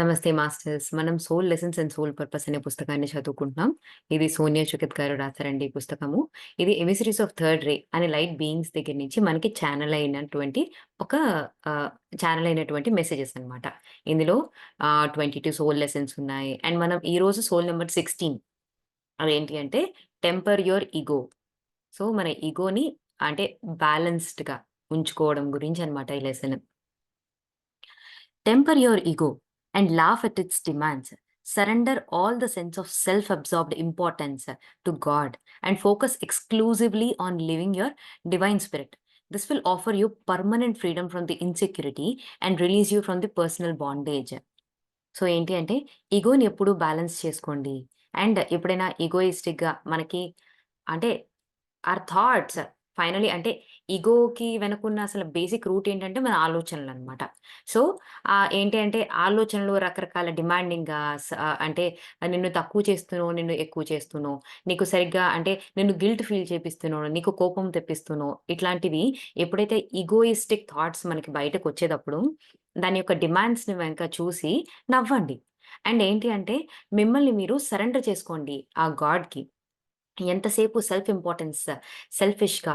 నమస్తే మాస్టర్స్. మనం 'soul lessons and soul purpose' అనే పుస్తకాన్ని చదువుకుంటున్నాం. ఇది సోనియా చుకిత్ గారు రాసారండి ఈ పుస్తకము. ఇది 'ఎమిసరీస్ ఆఫ్ థర్డ్ రే' అనే లైట్ బీయింగ్స్ దగ్గర నుంచి మనకి ఒక ఆహ్, ఛానెల్ అయినటువంటి మెసేజెస్ అన్నమాట. ఇందులో 22 సోల్ లెసన్స్ ఉన్నాయి. అండ్ మనం ఈరోజు సోల్ నంబర్ 16 అదేంటి అంటే టెంపర్ యూర్ ఇగో. సో, మన ఇగోని అంటే బ్యాలెన్స్‌డ్‌గా ఉంచుకోవడం గురించన్నమాట ఈ lesson. Temper your ego and laugh at its demands. Surrender all the sense of self absorbed importance to God and focus exclusively on living your divine spirit. This will offer you permanent freedom from the insecurity and release you from the personal bondage. So, ఏంటి అంటే ఇగోని ఎప్పుడు balance చేసుకోండి. And ఎప్పుడైనా ఈగోయిస్టిక్‌గా మనకి అంటే are thoughts finally అంటే ఇగోకి వెనకున్న అసలు బేసిక్ రూట్ ఏంటంటే మన ఆలోచనలనమాట. సో, ఏంటి అంటే ఆలోచనలు రకరకాల అంటే నిన్ను తక్కువ చేస్తునో, నిన్ను ఎక్కువ చేస్తునో, నీకు సరిగ్గా అంటే నిన్ను గిల్ట్ ఫీల్ చేపిస్తునో, నీకు కోపం తెప్పిస్తునో, ఇట్లాంటివి ఎప్పుడైతే ఇగోయిస్టిక్ థాట్స్ మనకి బయటకొచ్చేటప్పుడు దాని యొక్క డిమాండ్స్‌ని వెనక చూసి నవ్వండి. అండ్ ఏంటి అంటే మిమ్మల్ని మీరు సరెండర్ చేసుకోండి ఆ గాడ్‌కి. ఎంతసేపు సెల్ఫ్ ఇంపార్టెన్స్ సెల్ఫిష్‌గా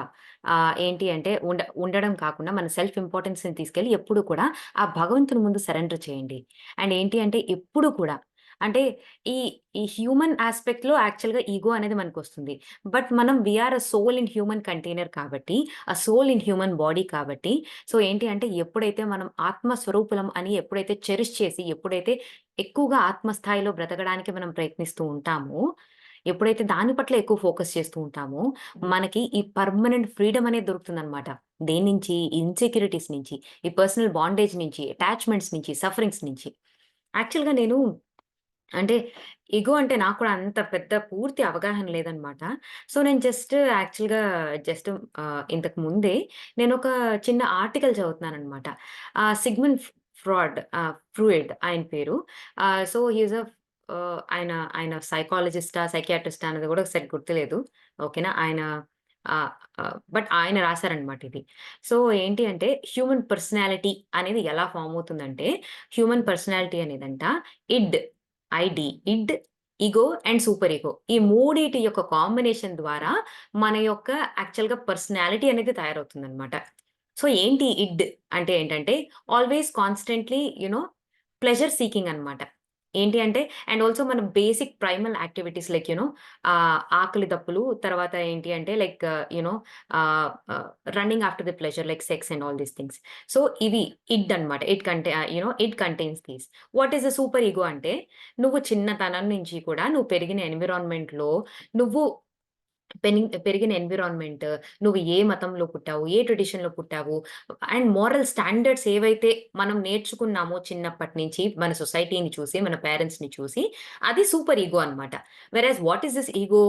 ఏంటి అంటే ఉండడం కాకుండా మన సెల్ఫ్ ఇంపార్టెన్స్‌ని తీసుకెళ్ళి ఎప్పుడు కూడా ఆ భగవంతుని ముందు సరెండర్ చేయండి. అండ్ ఏంటి అంటే ఎప్పుడు కూడా అంటే ఈ ఈ హ్యూమన్ యాస్పెక్ట్‌లో యాక్చువల్‌గా ఇగో అనేది మనకొస్తుంది. బట్ మనం we are a soul in human container కాబట్టి, ఆ సోల్ ఇన్ హ్యూమన్ బాడీ కాబట్టి, సో ఏంటి అంటే ఎప్పుడైతే మనం ఆత్మ స్వరూపులం అని ఎప్పుడైతే చెరిష్ చేసి, ఎప్పుడైతే ఎక్కువగా ఆత్మ స్థాయిలో బ్రతకడానికి మనం ప్రయత్నిస్తూ ఉంటామో, ఎప్పుడైతే దాని పట్ల ఎక్కువ ఫోకస్ చేస్తూ ఉంటామో, మనకి ఈ పర్మనెంట్ ఫ్రీడమ్ అనేది దొరుకుతుందనమాట. దేన్నించి? ఇన్‌సెక్యూరిటీస్ నుంచి, ఈ పర్సనల్ బాండేజ్ నుంచి, అటాచ్‌మెంట్స్ నుంచి, సఫరింగ్స్ నుంచి. యాక్చువల్‌గా నేను అంటే ఇగో అంటే నాకు కూడా అంత పెద్ద పూర్తి అవగాహన లేదనమాట. సో, నేను జస్ట్ ఇంతకు ముందే నేనొక చిన్న ఆర్టికల్ చదువుతున్నాననమాట. సిగ్మండ్ ఫ్రాయిడ్ ఆయన పేరు. సో, హి ఈస్ అ ఆయన ఆయన సైకాలజిస్టా, సైకియాట్రిస్టా అనేది కూడా సరిగ్గా గుర్తులేదు. ఓకేనా. ఆహ్, బట్ ఆయన రాసారనమాట ఇది. సో, ఏంటి అంటే హ్యూమన్ పర్సనాలిటీ అనేది ఎలా ఫార్మ్ అవుతుందంటే, హ్యూమన్ పర్సనాలిటీ అనేదంట id id, ego and super ego. ఈ మూడిటి యొక్క కాంబినేషన్ ద్వారా మన యొక్క యాక్చువల్‌గా పర్సనాలిటీ అనేది తయారవుతుందనమాట. సో, ఏంటి ఇడ్ అంటే ఏంటంటే ఆల్‌వేస్ కాన్స్టెంట్‌లీ ప్లెజర్ సీకింగ్ అనమాట. ఏంటి అంటే అండ్ ఆల్సో మన బేసిక్ ప్రైమల్ యాక్టివిటీస్ లైక్ ఆకలి దప్పులు, తర్వాత ఏంటి అంటే like you know ah, ah, running after the pleasure like sex and all these things. So, ఇవి ఇడ్ అనమాట. It contains these. What is the super ego అంటే నువ్వు చిన్నతనం నుంచి కూడా నువ్వు పెరిగిన ఎన్విరాన్మెంట్‌లో నువ్వు పెరిగిన ఎన్విరాన్మెంట్, నువ్వు ఏ మతంలో పుట్టావు, ఏ ట్రెడిషన్‌లో పుట్టావు అండ్ మోరల్ స్టాండర్డ్స్ ఏవైతే మనం నేర్చుకున్నామో చిన్నప్పటి నుంచి మన సొసైటీని చూసి, మన పేరెంట్స్‌ని చూసి అది సూపర్ ఇగో అన్నమాట. వెరస్ వాట్ ఈస్ దిస్ ఇగో?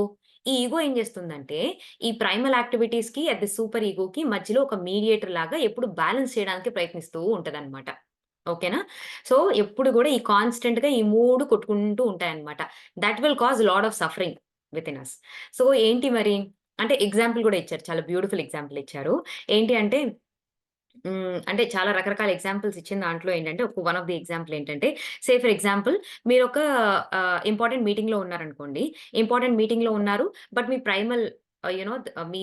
ఈ ఇగో ఏం చేస్తుందంటే, ఈ ప్రైమల్ యాక్టివిటీస్‌కి అది సూపర్ ఇగోకి మధ్యలో ఒక మీడియేటర్ లాగా ఎప్పుడు బాలన్స్ చేయడానికి ప్రయత్నిస్తూ ఉంటదన్నమాట. ఓకేనా? సో, ఎప్పుడు గూడా ఈ కాన్స్టెంట్‌గా ఈ 3 కొట్టుకుంటూ ఉంటాయన్నమాట. That will cause lot of suffering within us. So, ఏంటి మరి అంటే ఎగ్జాంపుల్ గూడా ఇచ్చారు. చాలా బ్యూటిఫుల్ ఎగ్జాంపుల్ ఇచ్చారు. ఏంటి అంటే అంటే చాలా రకరకాల ఎగ్జాంపుల్స్ ఇచ్చిన దాంట్లో ఏంటంటే, వన్ ఆఫ్ ది ఎగ్జాంపుల్ ఏంటంటే, ఫర్ ఎగ్జాంపుల్ మీరొక ఇంపార్టెంట్ మీటింగ్‌లో ఉన్నారనుకోండి. ఇంపార్టెంట్ మీటింగ్‌లో ఉన్నారు. But me primal me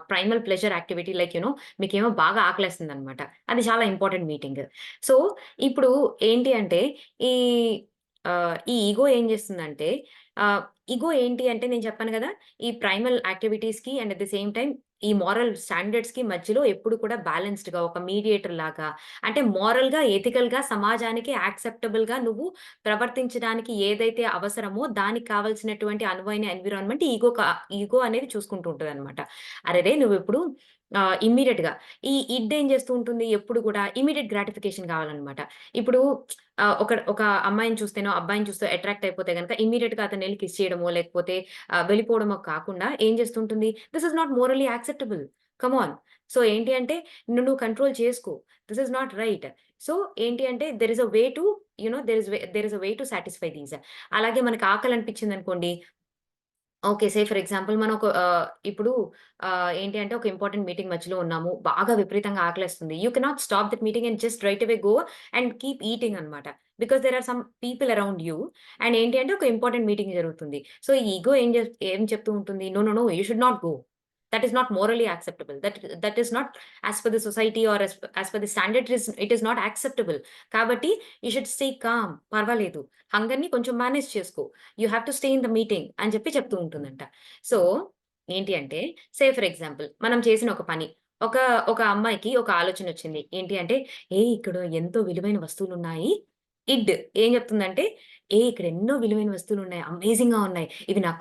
primal pleasure activity like మీకేమో బాగా ఆకలేస్తుందనమాట. అది చాలా ఇంపార్టెంట్ మీటింగ్. సో, ఇప్పుడు ఏంటి అంటే, ఈ ఈ ఇగో ఏం చేస్తుందంటే, ఆహ్, ఇగో ఏంటి అంటే నేను చెప్పాను గదా! ఈ ప్రైమల్ యాక్టివిటీస్‌కి and at the same time ఈ మోరల్ స్టాండర్డ్స్‌కి మధ్యలో ఎప్పుడు కూడా బ్యాలెన్స్డ్‌గా ఒక మీడియేటర్ లాగా అంటే మోరల్‌గా, ఎథికల్‌గా సమాజానికి యాక్సెప్టబుల్‌గా నువ్వు ప్రవర్తించడానికి ఏదైతే అవసరమో దానికి కావాల్సినటువంటి అనువైన ఎన్విరాన్మెంట్ ఈగో అనేది చూసుకుంటూ ఉంటదనమాట. అరెరే! నువ్విప్పుడు ఇమ్మీడియేట్‌గా ఇడ్ ఏం చేస్తూ ఉంటుంది ఎప్పుడు కూడా ఇమ్మీడియేట్ గ్రాటిఫికేషన్ కావాలనమాట. ఇప్పుడు ఒక అమ్మాయిని చూస్తేనో, అబ్బాయిని చూస్తే అట్రాక్ట్ అయిపోతే గనక ఇమ్మీడియేట్‌గా అతన్నెళ్లి కిస్ చేయడమో, లేకపోతే వెళ్ళిపోవడమో కాకుండా ఏం చేస్తుంటుంది? This is not morally acceptable. Come on. So, ఏంటి అంటే నువ్వు కంట్రోల్ చేసుకో. This is not right. So, ఏంటి అంటే there is a way to there is a way to satisfy these. అలాగే మనకు ఆకలనిపించిందనుకోండి ఓకే. సే ఫర్ ఎగ్జాంపుల్ మనం ఒక ఇప్పుడు ఏంటి అంటే ఒక ఇంపార్టెంట్ మీటింగ్ మధ్యలో ఉన్నాము. బాగా విపరీతంగా ఆకలేస్తుంది. You cannot stop that meeting and just right away go and keep eating అన్నమాట. Because there are some people around you and ఏంటి అంటే ఒక ఇంపార్టెంట్ మీటింగ్ జరుగుతుంది. సో, ఈ ఇగో ఏం చెప్తూ ఉంటుంది? No, no, no, you should not go. That is not morally acceptable. That is not as per the society or as per the standard it is not acceptable. కాబట్టి you should stay calm. పర్వాలేదు. హంగర్‌ని కొంచెం manage చేసుకో. You have to stay in the meeting అని చెప్తూ ఉంటుందంట. So, ఏంటి అంటే ఫర్ ఎగ్జాంపుల్ మనం చేసిన ఒక పని. ఒక ఒక అమ్మాయికి ఒక ఆలోచనొచ్చింది. ఏంటి అంటే, ఇక్కడ ఎంతో విలువైన వస్తువులున్నాయి. ఇడ్ ఏం చెప్తుందంటే, ఇక్కడ ఎన్నో విలువైన వస్తువులున్నాయి. అమేజింగ్‌గా ఉన్నాయి. ఇవి నాకు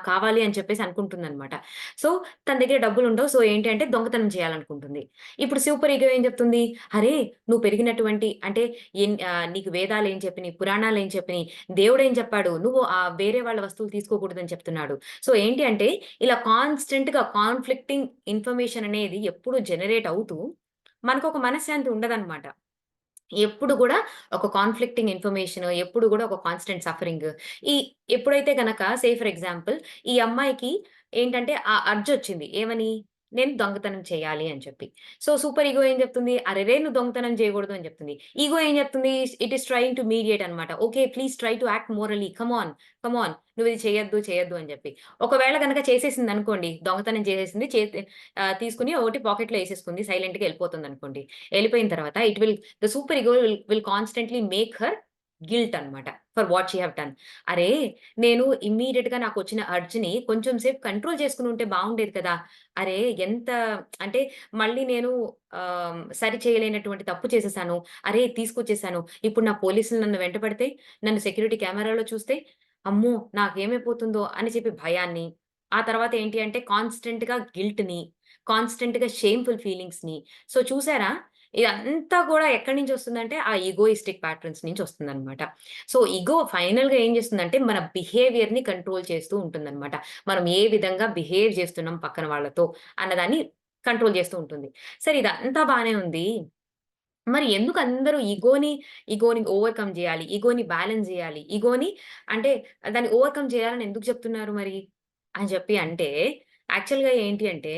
కావాలి అని చెప్పేసి అనుకుంటుందనమాట. సో, తన దగ్గర డబ్బులుండవు. సో, ఏంటి అంటే దొంగతనం చేయాలనుకుంటుంది. ఇప్పుడు సూపర్ ఇగో ఏం చెప్తుంది, అరే! నువ్వు పెరిగినటువంటి అంటే నీకు వేదాలేం చెప్పినియి, పురాణాలేం చెప్పినియి, దేవుడేం చెప్పాడు, నువ్వు వేరే వాళ్ళ వస్తువులు తీసుకోకూడదని చెప్తున్నాడు. సో, ఏంటి అంటే ఇలా కాన్స్టెంట్‌గా కాన్‌ఫ్లిక్టింగ్ ఇన్ఫర్మేషన్ అనేది ఎప్పుడు జనరేట్ అవుతూ, మనకొక మనశ్శాంతి ఉండదనమాట. ఎప్పుడు గూడా ఒక కాన్‌ఫ్లిక్టింగ్ ఇన్ఫర్మేషన్, ఎప్పుడు గూడా ఒక కాన్స్టెంట్ సఫరింగ్. ఈ ఎప్పుడైతే గనక ఫర్ ఎగ్జాంపుల్ ఈ అమ్మాయికి ఏంటంటే ఆ అర్జొచ్చింది. ఏమని? నేను దొంగతనం చేయాలి అని చెప్పి. సో, సూపర్ ఇగో ఏం జెప్తుంది? అరెరే! నువ్వు దొంగతనం చేయగూడదు అని జెప్తుంది. ఇగో ఏం జెప్తుంది? It is trying to mediate అనమాట. Okay. Please try to act morally. Come on. Come on. నువ్విది చేయొద్దు, చేయొద్దు అని జెప్పి. ఒకవేళ గనక చేసేసిందనుకోండి. దొంగతనం చేసేసింది. తీసుకొని ఒకటి పాకెట్‌లో ఏసేసుకుంది. సైలెంట్‌గా ఎళ్ళిపోతుందనుకోండి. ఎళ్ళిపోయిన తర్వాత the super ego will constantly make her guilt అన్నమాట. For what she have done. అరే! నేను ఇమ్మీడియేట్‌గా నాకొచ్చిన అర్జ్‌ని కొంచెం సేపు కంట్రోల్ చేసుకొనుంటే బావుండేది కదా! అరే! ఎంత అంటే మళ్ళీ నేను సరి చేయలేనటువంటి తప్పు చేసేసాను. అరే! తీసుకొచ్చేసాను. ఇప్పుడు నా పోలీసులు నన్ను వెంటపడితే, నన్ను సెక్యూరిటీ కెమెరాలో చూస్తే, అమ్మో! నాకేమైపోతుందో అని చెప్పి భయాన్ని, ఆ తర్వాత ఏంటి అంటే కాన్స్టెంట్‌గా గిల్ట్‌ని, కాన్స్టెంట్‌గా షేమ్‌ఫుల్ ఫీలింగ్స్‌ని. సో, చూసారా? ఇదంతా గూడా ఎక్కడి నుంచొస్తుందంటే, ఆ ఈగోయిస్టిక్ ప్యాటర్న్స్ నుంచొస్తుందనమాట. సో, ఇగో ఫైనల్‌గా ఏం జేస్తుందంటే, మన బిహేవియర్‌ని కంట్రోల్ చేస్తూ ఉంటుందనమాట. మనం ఏ విధంగా బిహేవ్ జేస్తున్నాం పక్కన వాళ్ళతో అన్నదాన్ని కంట్రోల్ జేస్తూ ఉంటుంది. సరే ఇదంతా బానే ఉంది. మరి ఎందుకు అందరూ ఇగోని ఓవర్‌కమ్ జేయాలి, ఇగోని బ్యాలెన్స్ జేయాలి, ఇగోని అంటే దాన్ని ఓవర్‌కమ్ జేయాలని ఎందుకు చెప్తున్నారు మరి? అని చెప్పి అంటే, యాక్చువల్‌గా ఏంటి అంటే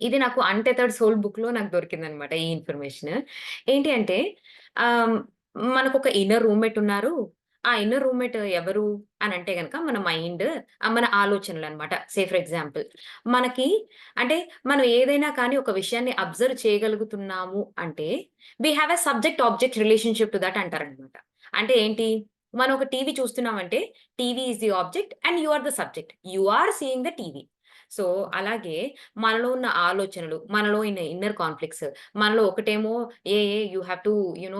ఇది నాకు 'అన్‌టెథర్డ్ సోల్' బుక్‌లో నాకు దొరికిందనమాట ఈ ఇన్ఫర్మేషన్. ఏంటి అంటే ఆహ్, మనకొక ఇన్నర్ రూమ్‌మేట్ ఉన్నారు. ఆ ఇన్నర్ రూమ్‌మేట్ ఎవరు అనంటే గనక మన మైండ్, మన ఆలోచనలనమాట. ఫర్ ఎగ్జాంపుల్ మనకి అంటే మనం ఏదైనా కానీ ఒక విషయాన్ని అబ్జర్వ్ చేయగలుగుతున్నాము అంటే we have a subject object relationship to that అంటారనమాట. అంటే ఏంటి? మనం ఒక టీవీ చూస్తున్నామంటే TV is the object and you are the subject. You are seeing the TV. So, అలాగే మనలో ఉన్న ఆలోచనలు, మనలో ఉన్న ఇన్నర్ కాన్‌ఫ్లిక్ట్స్, మనలో ఒకటేమో you have to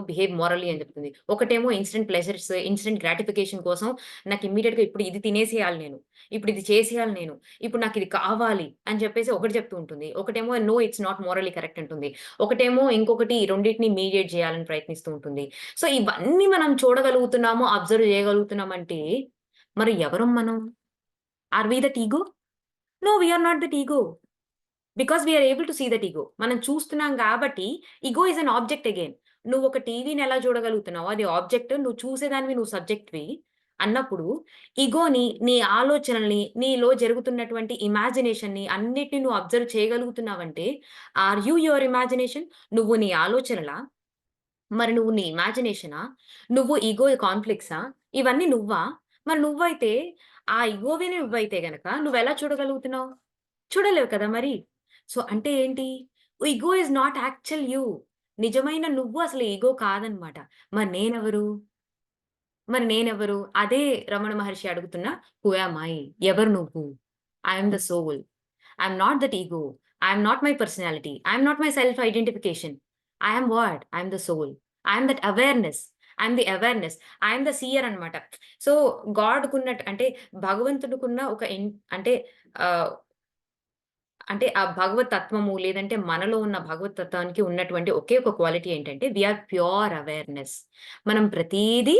behave morally అని చెప్తుంది. ఒకటేమో ఇన్‌స్టంట్ ప్లెజర్స్, ఇన్‌స్టంట్ గ్రాటిఫికేషన్ కోసం నాకు ఇమ్మీడియేట్‌గా ఇప్పుడు ఇది తినేసేయాలి నేను. ఇప్పుడు ఇది చేసేయాలి నేను. ఇప్పుడు నాకిది కావాలి అని చెప్పేసి ఒకటి చెప్తూ ఉంటుంది. ఒకటేమో no it's not morally correct అంటుంది. ఒకటేమో ఇంకొకటి రెండిటిని మీడియేట్ చేయాలని ప్రయత్నిస్తూ ఉంటుంది. సో, ఇవన్నీ మనం చూడగలుగుతున్నాము, అబ్జర్వ్ చేయగలుగుతున్నామంటే మరి ఎవరం మనం? Are we that ego? No, we are not that ego. Because we are able to see that ego. మనం చూస్తున్నాం గాబట్టి, ego is an object again. నువ్వొక టీవీని ఎలా చూడగలుగుతున్నావో అది ఆబ్జెక్ట్. నువ్వు చూసేదానివి నువ్వు సబ్జెక్ట్‌వి అన్నప్పుడు, ఇగోని, నీ ఆలోచనల్ని, నీలో జరుగుతున్నటువంటి ఇమాజినేషన్‌ని అన్నిటిని నువ్వు అబ్జర్వ్ చేయగలుగుతున్నావంటే, ఆర్ యూ యువర్ ఇమాజినేషన్? నువ్వు నీ ఆలోచనలా? మరి నువ్వు నీ ఇమాజినేషనా? నువ్వు ఇగో కాన్‌ఫ్లిక్ట్సా? ఇవన్నీ నువ్వా? మరి నువ్వైతే, ఆ ఇగోవే నువ్వైతే గనక నువ్వెలా చూడగలుగుతున్నావు? చూడలేవు కదా మరి. సో, అంటే ఏంటి? ఇగో ఈస్ నాట్ యాక్చువల్ యూ. నిజమైన నువ్వు అసలు ఇగో కాదనమాట. మరి నేనెవరు? మరి నేనెవరు? అదే రమణ మహర్షి అడుగుతున్న హూ యామ్ ఐ? ఎవరు నువ్వు? I am the soul. I am not that ego. I am not my personality. I am not my self identification. I am what? I am the soul. I am that awareness. I am the awareness. I am the seer అనమాట. So, గాడ్‌కున్నట్టు అంటే భగవంతుడికున్న ఒక అంటే ఆహ్ అంటే ఆ భగవత్ తత్వము లేదంటే మనలో ఉన్న భగవత్ తత్వానికి ఉన్నటువంటి ఒకే ఒక క్వాలిటీ ఏంటంటే వి ఆర్ ప్యూర్ అవేర్‌నెస్. మనం ప్రతీదీ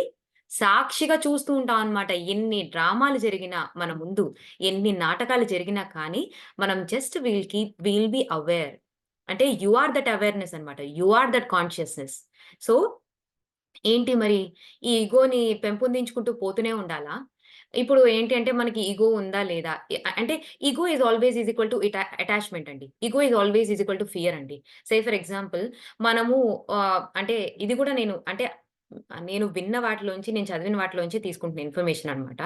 సాక్షిగా చూస్తూ ఉంటాం అన్నమాట. ఎన్ని డ్రామాలు జరిగినా మన ముందు, ఎన్ని నాటకాలు జరిగినా కానీ మనం జస్ట్ విల్ బి అవేర్. అంటే యూ ఆర్ దట్ అవేర్‌నెస్ అన్నమాట. You are that consciousness. So ఏంటి మరి? ఈ ఇగోని పెంపొందించుకుంటూ పోతూనే ఉండాలా? ఇప్పుడు ఏంటి అంటే మనకి ఇగో ఉందా లేదా? అంటే ego is always equal to attachment అండి. Ego is always equal to fear అండి. సే ఫర్ ఎగ్జాంపుల్ మనము అంటే ఇది కూడా నేను విన్న వాటిలోంచి, నేను చదివిన వాటిలోంచి తీసుకుంటున్న ఇన్ఫర్మేషన్ అన్నమాట.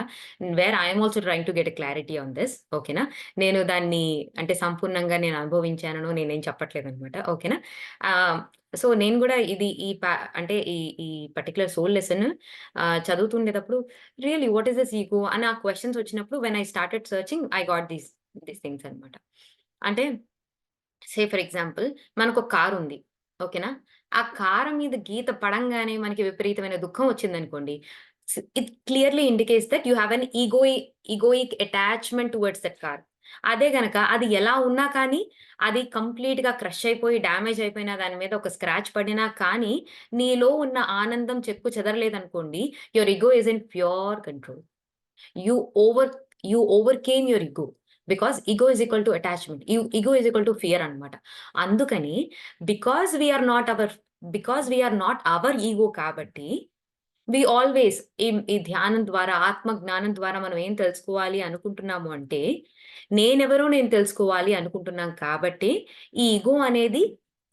Where I am also trying to get a clarity on this. ఓకేనా? నేను దాన్ని అంటే సంపూర్ణంగా నేను అనుభవించాననో నేనేం చెప్పట్లేదన్నమాట. ఓకేనా? ఆహ్, సో నేను గూడా ఇది ఈ ప అంటే ఈ ఈ పర్టిక్యులర్ సోల్ లెసన్ చదువుతుండేటప్పుడు really what is this ego అని ఆ క్వెషన్స్ వచ్చినప్పుడు when I started searching I got these things అన్నమాట. అంటే సే ఫర్ ఎగ్జాంపుల్ మనకొక కారుంది. ఓకేనా? ఆ కారు మీద గీత పడంగానే మనకి విపరీతమైన దుఃఖం వచ్చిందనుకోండి. It clearly indicates that you have an egoic attachment towards that car. అదే గనక అది ఎలా ఉన్నా కానీ, అది కంప్లీట్‌గా క్రష్ అయిపోయి, డ్యామేజ్ అయిపోయినా, దాని మీద ఒక స్క్రాచ్ పడినా కానీ, నీలో ఉన్న ఆనందం చెక్కు చెదరలేదనుకోండి, your ego is in pure control. you over you overcame your ego because ego is equal to attachment. Ego is equal to fear అన్నమాట. అందుకని because we are not our because we are not our ego కాబట్టి we always ఈ ధ్యానం ద్వారా, ఆత్మ జ్ఞానం ద్వారా మనం ఏం తెలుసుకోవాలి అనుకుంటున్నాము అంటే, నేనెవరో నేను తెలుసుకోవాలి అనుకుంటున్నాం కాబట్టి, ఈ ఇగో అనేది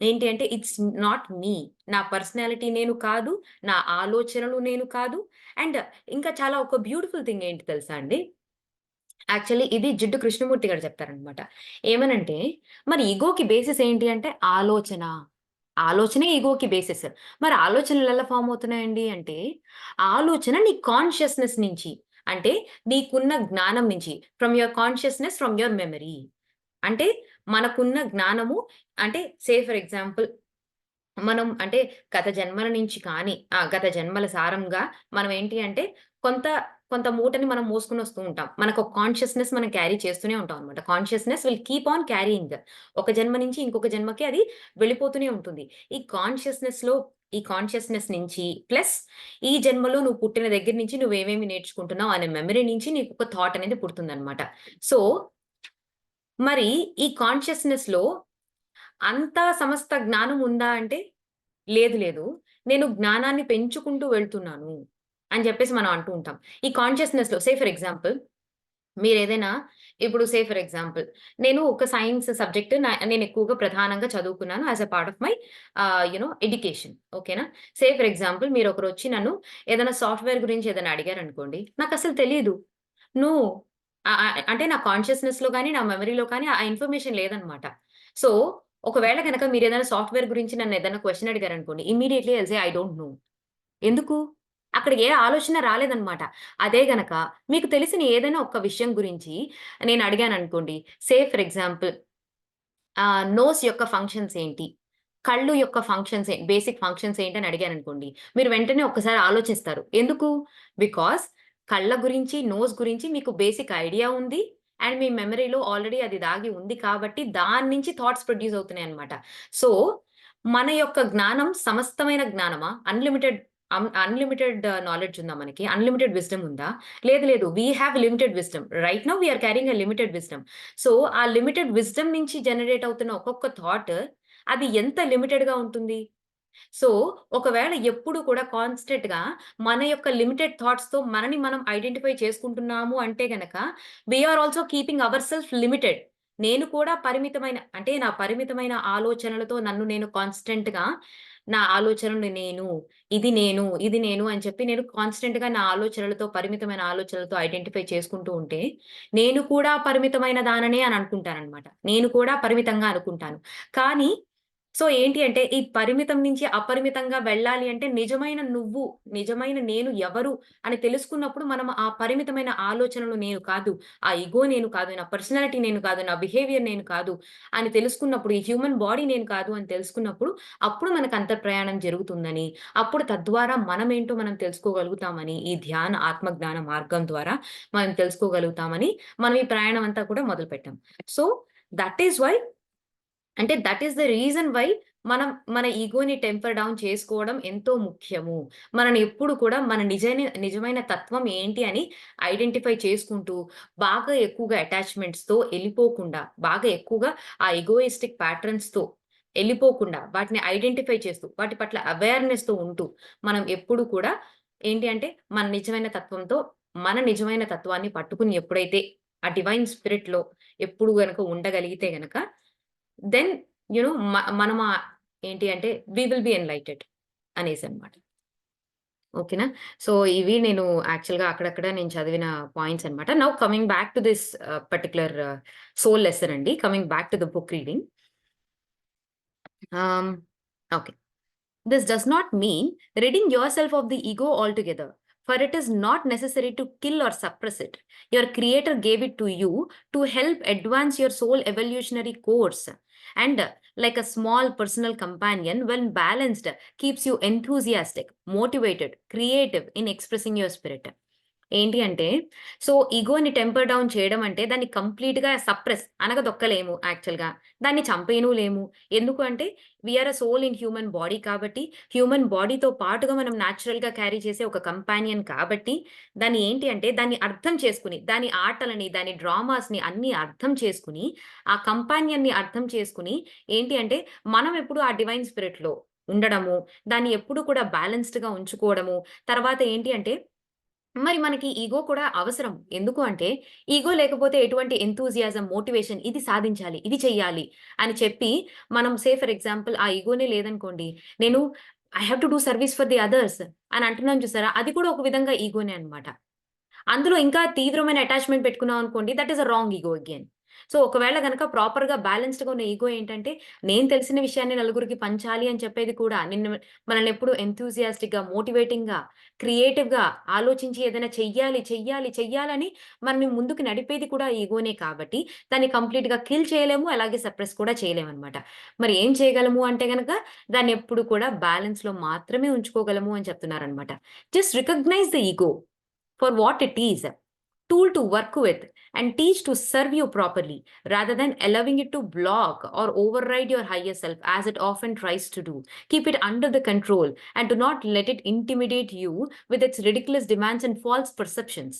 ఏంటి అంటే ఇట్స్ నాట్ మీ. నా పర్సనాలిటీ నేను కాదు. నా ఆలోచనలు నేను కాదు. అండ్ ఇంకా చాలా ఒక బ్యూటిఫుల్ థింగ్ ఏంటి తెలుసా అండి? యాక్చువల్లీ ఇది జిడ్డు కృష్ణమూర్తి గారు చెప్తారనమాట. ఏమనంటే, మరి ఇగోకి బేసిస్ ఏంటి అంటే ఆలోచన. ఆలోచనే ఇగోకి బేసిస్. మరి ఆలోచనలు ఎలా ఫార్మ్ అవుతున్నాయండి అంటే, ఆలోచన నీ కాన్షియస్‌నెస్ నుంచి. అంటే నీకున్న జ్ఞానం నుంచి. From your consciousness, from your memory. అంటే మనకున్న జ్ఞానము అంటే సే ఫర్ ఎగ్జాంపుల్ మనం అంటే గత జన్మల నుంచి కానీ గత జన్మల సారంగా మనం ఏంటి అంటే కొంత కొంత మూటని మనం మోసుకొనొస్తూ ఉంటాం. మనకొక కాన్షియస్‌నెస్ మనం క్యారీ చేస్తూనే ఉంటాం అన్నమాట. Consciousness will keep on carrying. ఒక జన్మ నుంచి ఇంకొక జన్మకి అది వెళ్ళిపోతూనే ఉంటుంది. ఈ కాన్షియస్‌నెస్‌లో ఈ కాన్షియస్‌నెస్ నుంచి ప్లస్ ఈ జన్మలో నువ్వు పుట్టిన దగ్గర నుంచి నువ్వేమేమి నేర్చుకుంటున్నావు అనే మెమరీ నుంచి నీకొక థాట్ అనేది పుడుతుందన్నమాట. సో, మరి ఈ కాన్షియస్‌నెస్‌లో అంతా సమస్త జ్ఞానం ఉందా అంటే లేదు. లేదు. నేను జ్ఞానాన్ని పెంచుకుంటూ వెళ్తున్నాను అని జెప్పేసి మనం అంటూ ఉంటాం. ఈ కాన్షియస్‌నెస్‌లో సే ఫర్ ఎగ్జాంపుల్ మీరేదైనా ఇప్పుడు సే ఫర్ ఎగ్జాంపుల్ నేను ఒక సైన్స్ సబ్జెక్ట్ నేనెక్కువగా ప్రధానంగా చదువుకున్నాను as a part of my education. ఓకేనా? సే ఫర్ ఎగ్జాంపుల్ మీరొకరొచ్చి నన్ను ఏదైనా సాఫ్ట్‌వేర్ గురించి ఏదైనా అడిగారనుకోండి. నాకసలు తెలీదు. నో. అంటే నా కాన్షియస్‌నెస్‌లో గాని, నా మెమరీలో కానీ ఆ ఇన్ఫర్మేషన్ లేదనమాట. సో, ఒకవేళ గనక మీరేదైనా సాఫ్ట్‌వేర్ గురించి నన్నేదైనా క్వెషన్ అడిగారనుకోండి, immediately I will say I don't know. ఎందుకు? అక్కడ ఏ ఆలోచన రాలేదనమాట. అదే గనక మీకు తెలిసిన ఏదైనా ఒక్క విషయం గురించి నేనడిగాననుకోండి, సే ఫర్ ఎగ్జాంపుల్ నోస్ యొక్క ఫంక్షన్స్ ఏంటి? కళ్ళు యొక్క బేసిక్ ఫంక్షన్స్ ఏంటని అడిగాననుకోండి. మీరు వెంటనే ఒక్కసారి ఆలోచిస్తారు. ఎందుకు? బికాజ్ కళ్ళ గురించి, నోస్ గురించి మీకు బేసిక్ ఐడియా ఉంది. అండ్ మీ మెమరీలో ఆల్రెడీ అది దాగి ఉంది కాబట్టి దాని నుంచి థాట్స్ ప్రొడ్యూస్ అవుతున్నాయన్నమాట. సో, మన యొక్క జ్ఞానం సమస్తమైన జ్ఞానమా? అన్‌లిమిటెడ్ నాలెడ్జ్ ఉందా మనకి? అన్‌లిమిటెడ్ విజ్డమ్ ఉందా? లేదు. లేదు. We have limited wisdom. Right now we are carrying a limited wisdom. So, ఆ లిమిటెడ్ విజ్డమ్ నుంచి జనరేట్ అవుతున్న ఒక్కొక్క థాట్ అది ఎంత లిమిటెడ్‌గా ఉంటుంది. సో, ఒకవేళ ఎప్పుడు కూడా కాన్స్టెంట్‌గా మన యొక్క లిమిటెడ్ థాట్స్‌తో మనని మనం ఐడెంటిఫై చేసుకుంటున్నాము అంటే గనక, we are also keeping our self limited. నేను కూడా అంటే నా పరిమితమైన ఆలోచనలతో నన్ను నేను కాన్స్టెంట్‌గా నా ఆలోచనలు ఇది నేను అని చెప్పి నేను కాన్స్టెంట్‌గా నా ఆలోచనలతో పరిమితమైన ఆలోచనలతో ఐడెంటిఫై చేసుకుంటూ ఉంటే, నేను కూడా పరిమితమైన దాననే అని అనుకుంటాననమాట. నేను కూడా పరిమితంగా అనుకుంటాను. కానీ సో, ఏంటి అంటే, ఈ పరిమితం నుంచి అపరిమితంగా వెళ్ళాలి అంటే, నిజమైన నేను ఎవరు అని తెలుసుకున్నప్పుడు, మనం ఆ పరిమితమైన ఆలోచనలు నేను కాదు, ఆ ఇగో నేను కాదు, నా పర్సనాలిటీ నేను కాదు, నా బిహేవియర్ నేను కాదు అని తెలుసుకున్నప్పుడు, ఈ హ్యూమన్ బాడీ నేను కాదు అని తెలుసుకున్నప్పుడు, అప్పుడు మనకు అంతర్ప్రయాణం జరుగుతుందని, అప్పుడు తద్వారా మనమేంటో మనం తెలుసుకోగలుగుతామని, ఈ ధ్యాన ఆత్మజ్ఞాన మార్గం ద్వారా మనం తెలుసుకోగలుగుతామని, మనం ఈ ప్రయాణం అంతా కూడా మొదలుపెట్టాం. So, that is why that is the reason why మన ఇగోని టెంపర్ డౌన్ చేసుకోవడం ఎంతో ముఖ్యము. మనని ఎప్పుడు కూడా మన నిజమైన తత్వం ఏంటి అని ఐడెంటిఫై చేసుకుంటూ, బాగా ఎక్కువగా అటాచ్‌మెంట్స్‌తో ఎళ్ళిపోకుండా, బాగా ఎక్కువగా ఆ ఎగోయిస్టిక్ ప్యాటర్న్స్‌తో ఎళ్ళిపోకుండా, వాటిని ఐడెంటిఫై చేస్తూ, వాటి పట్ల అవేర్‌నెస్‌తో ఉంటూ, మనం ఎప్పుడు కూడా ఏంటి అంటే, మన నిజమైన తత్వంతో మన నిజమైన తత్వాన్ని పట్టుకుని ఎప్పుడైతే ఆ డివైన్ స్పిరిట్‌లో ఎప్పుడు గనక ఉండగలిగితే గనక దెన్ మనం ఏంటి అంటే వి విల్ బి ఎన్‌లైటెడ్ అనేసనమాట. ఓకేనా? సో, ఇవి నేను యాక్చువల్‌గా అక్కడక్కడ నేను చదివిన పాయింట్స్ అనమాట. Now coming back to this particular soul lesson అండి. Coming back to the book reading. Ah, okay. This does not mean ridding yourself of the ego altogether, for it is not necessary to kill or suppress it. Your creator gave it to you to help advance your soul evolutionary course. And like a small personal companion, when balanced, keeps you enthusiastic, motivated, creative in expressing your spirit. ఏంటి అంటే, so ఇగోని temper down చేయడం అంటే దాన్ని కంప్లీట్‌గా suppress అనగదొక్కలేము యాక్చువల్‌గా. దాన్ని చంపేయను లేము. ఎందుకు అంటే we are a soul in human body కాబట్టి, హ్యూమన్ బాడీతో పాటుగా మనం న్యాచురల్‌గా క్యారీ చేసే ఒక కంపానియన్ కాబట్టి, దాన్ని ఏంటి అంటే దాన్ని అర్థం చేసుకొని, దాని ఆటలని, దాని డ్రామాస్‌ని అన్నీ అర్థం చేసుకొని, ఆ కంపానియన్‌ని అర్థం చేసుకొని ఏంటి అంటే మనం ఎప్పుడు ఆ డివైన్ స్పిరిట్‌లో ఉండడము, దాన్ని ఎప్పుడు కూడా బ్యాలెన్స్‌డ్‌గా ఉంచుకోవడము, తర్వాత ఏంటి అంటే మరి మనకి ఈగో కూడా అవసరం. ఎందుకు అంటే, ఈగో లేకపోతే ఎటువంటి ఎంతూజియాజం, మోటివేషన్ ఇది సాధించాలి, ఇది చెయ్యాలి అని చెప్పి మనం ఫర్ ఎగ్జాంపుల్ ఆ ఈగోనే లేదనుకోండి. నేను I have to do service for the others అని అంటున్నాను చూసారా? అది కూడా ఒక విధంగా ఈగోనే అన్నమాట. అందులో ఇంకా తీవ్రమైన అటాచ్‌మెంట్ పెట్టుకున్నామనుకోండి that is a wrong ego again. So, ఒకవేళ గనక ప్రాపర్‌గా బ్యాలెన్స్డ్‌గా ఉన్న ఈగో ఏంటంటే, నేను తెలిసిన విషయాన్ని నలుగురికి పంచాలి అని చెప్పేది కూడా మనల్నెప్పుడు ఎంథూసియాస్టిక్‌గా, మోటివేటింగ్‌గా, క్రియేటివ్‌గా ఆలోచించి ఏదైనా చెయ్యాలి, చెయ్యాలి, చెయ్యాలని మనల్ని ముందుకు నడిపేది కూడా ఈగోనే కాబట్టి, దాన్ని కంప్లీట్‌గా కిల్ చేయలేము. అలాగే సప్రెస్ కూడా చేయలేమనమాట. మరి ఏం చేయగలము అంటే గనక, దాన్నెప్పుడు కూడా బ్యాలెన్స్‌లో మాత్రమే ఉంచుకోగలము అని చెప్తున్నారనమాట. Just recognise the ego for what it is, tool to work with and teach to serve you properly rather than allowing it to block or override your higher self as it often tries to do. Keep it under the control and do not let it intimidate you with its ridiculous demands and false perceptions.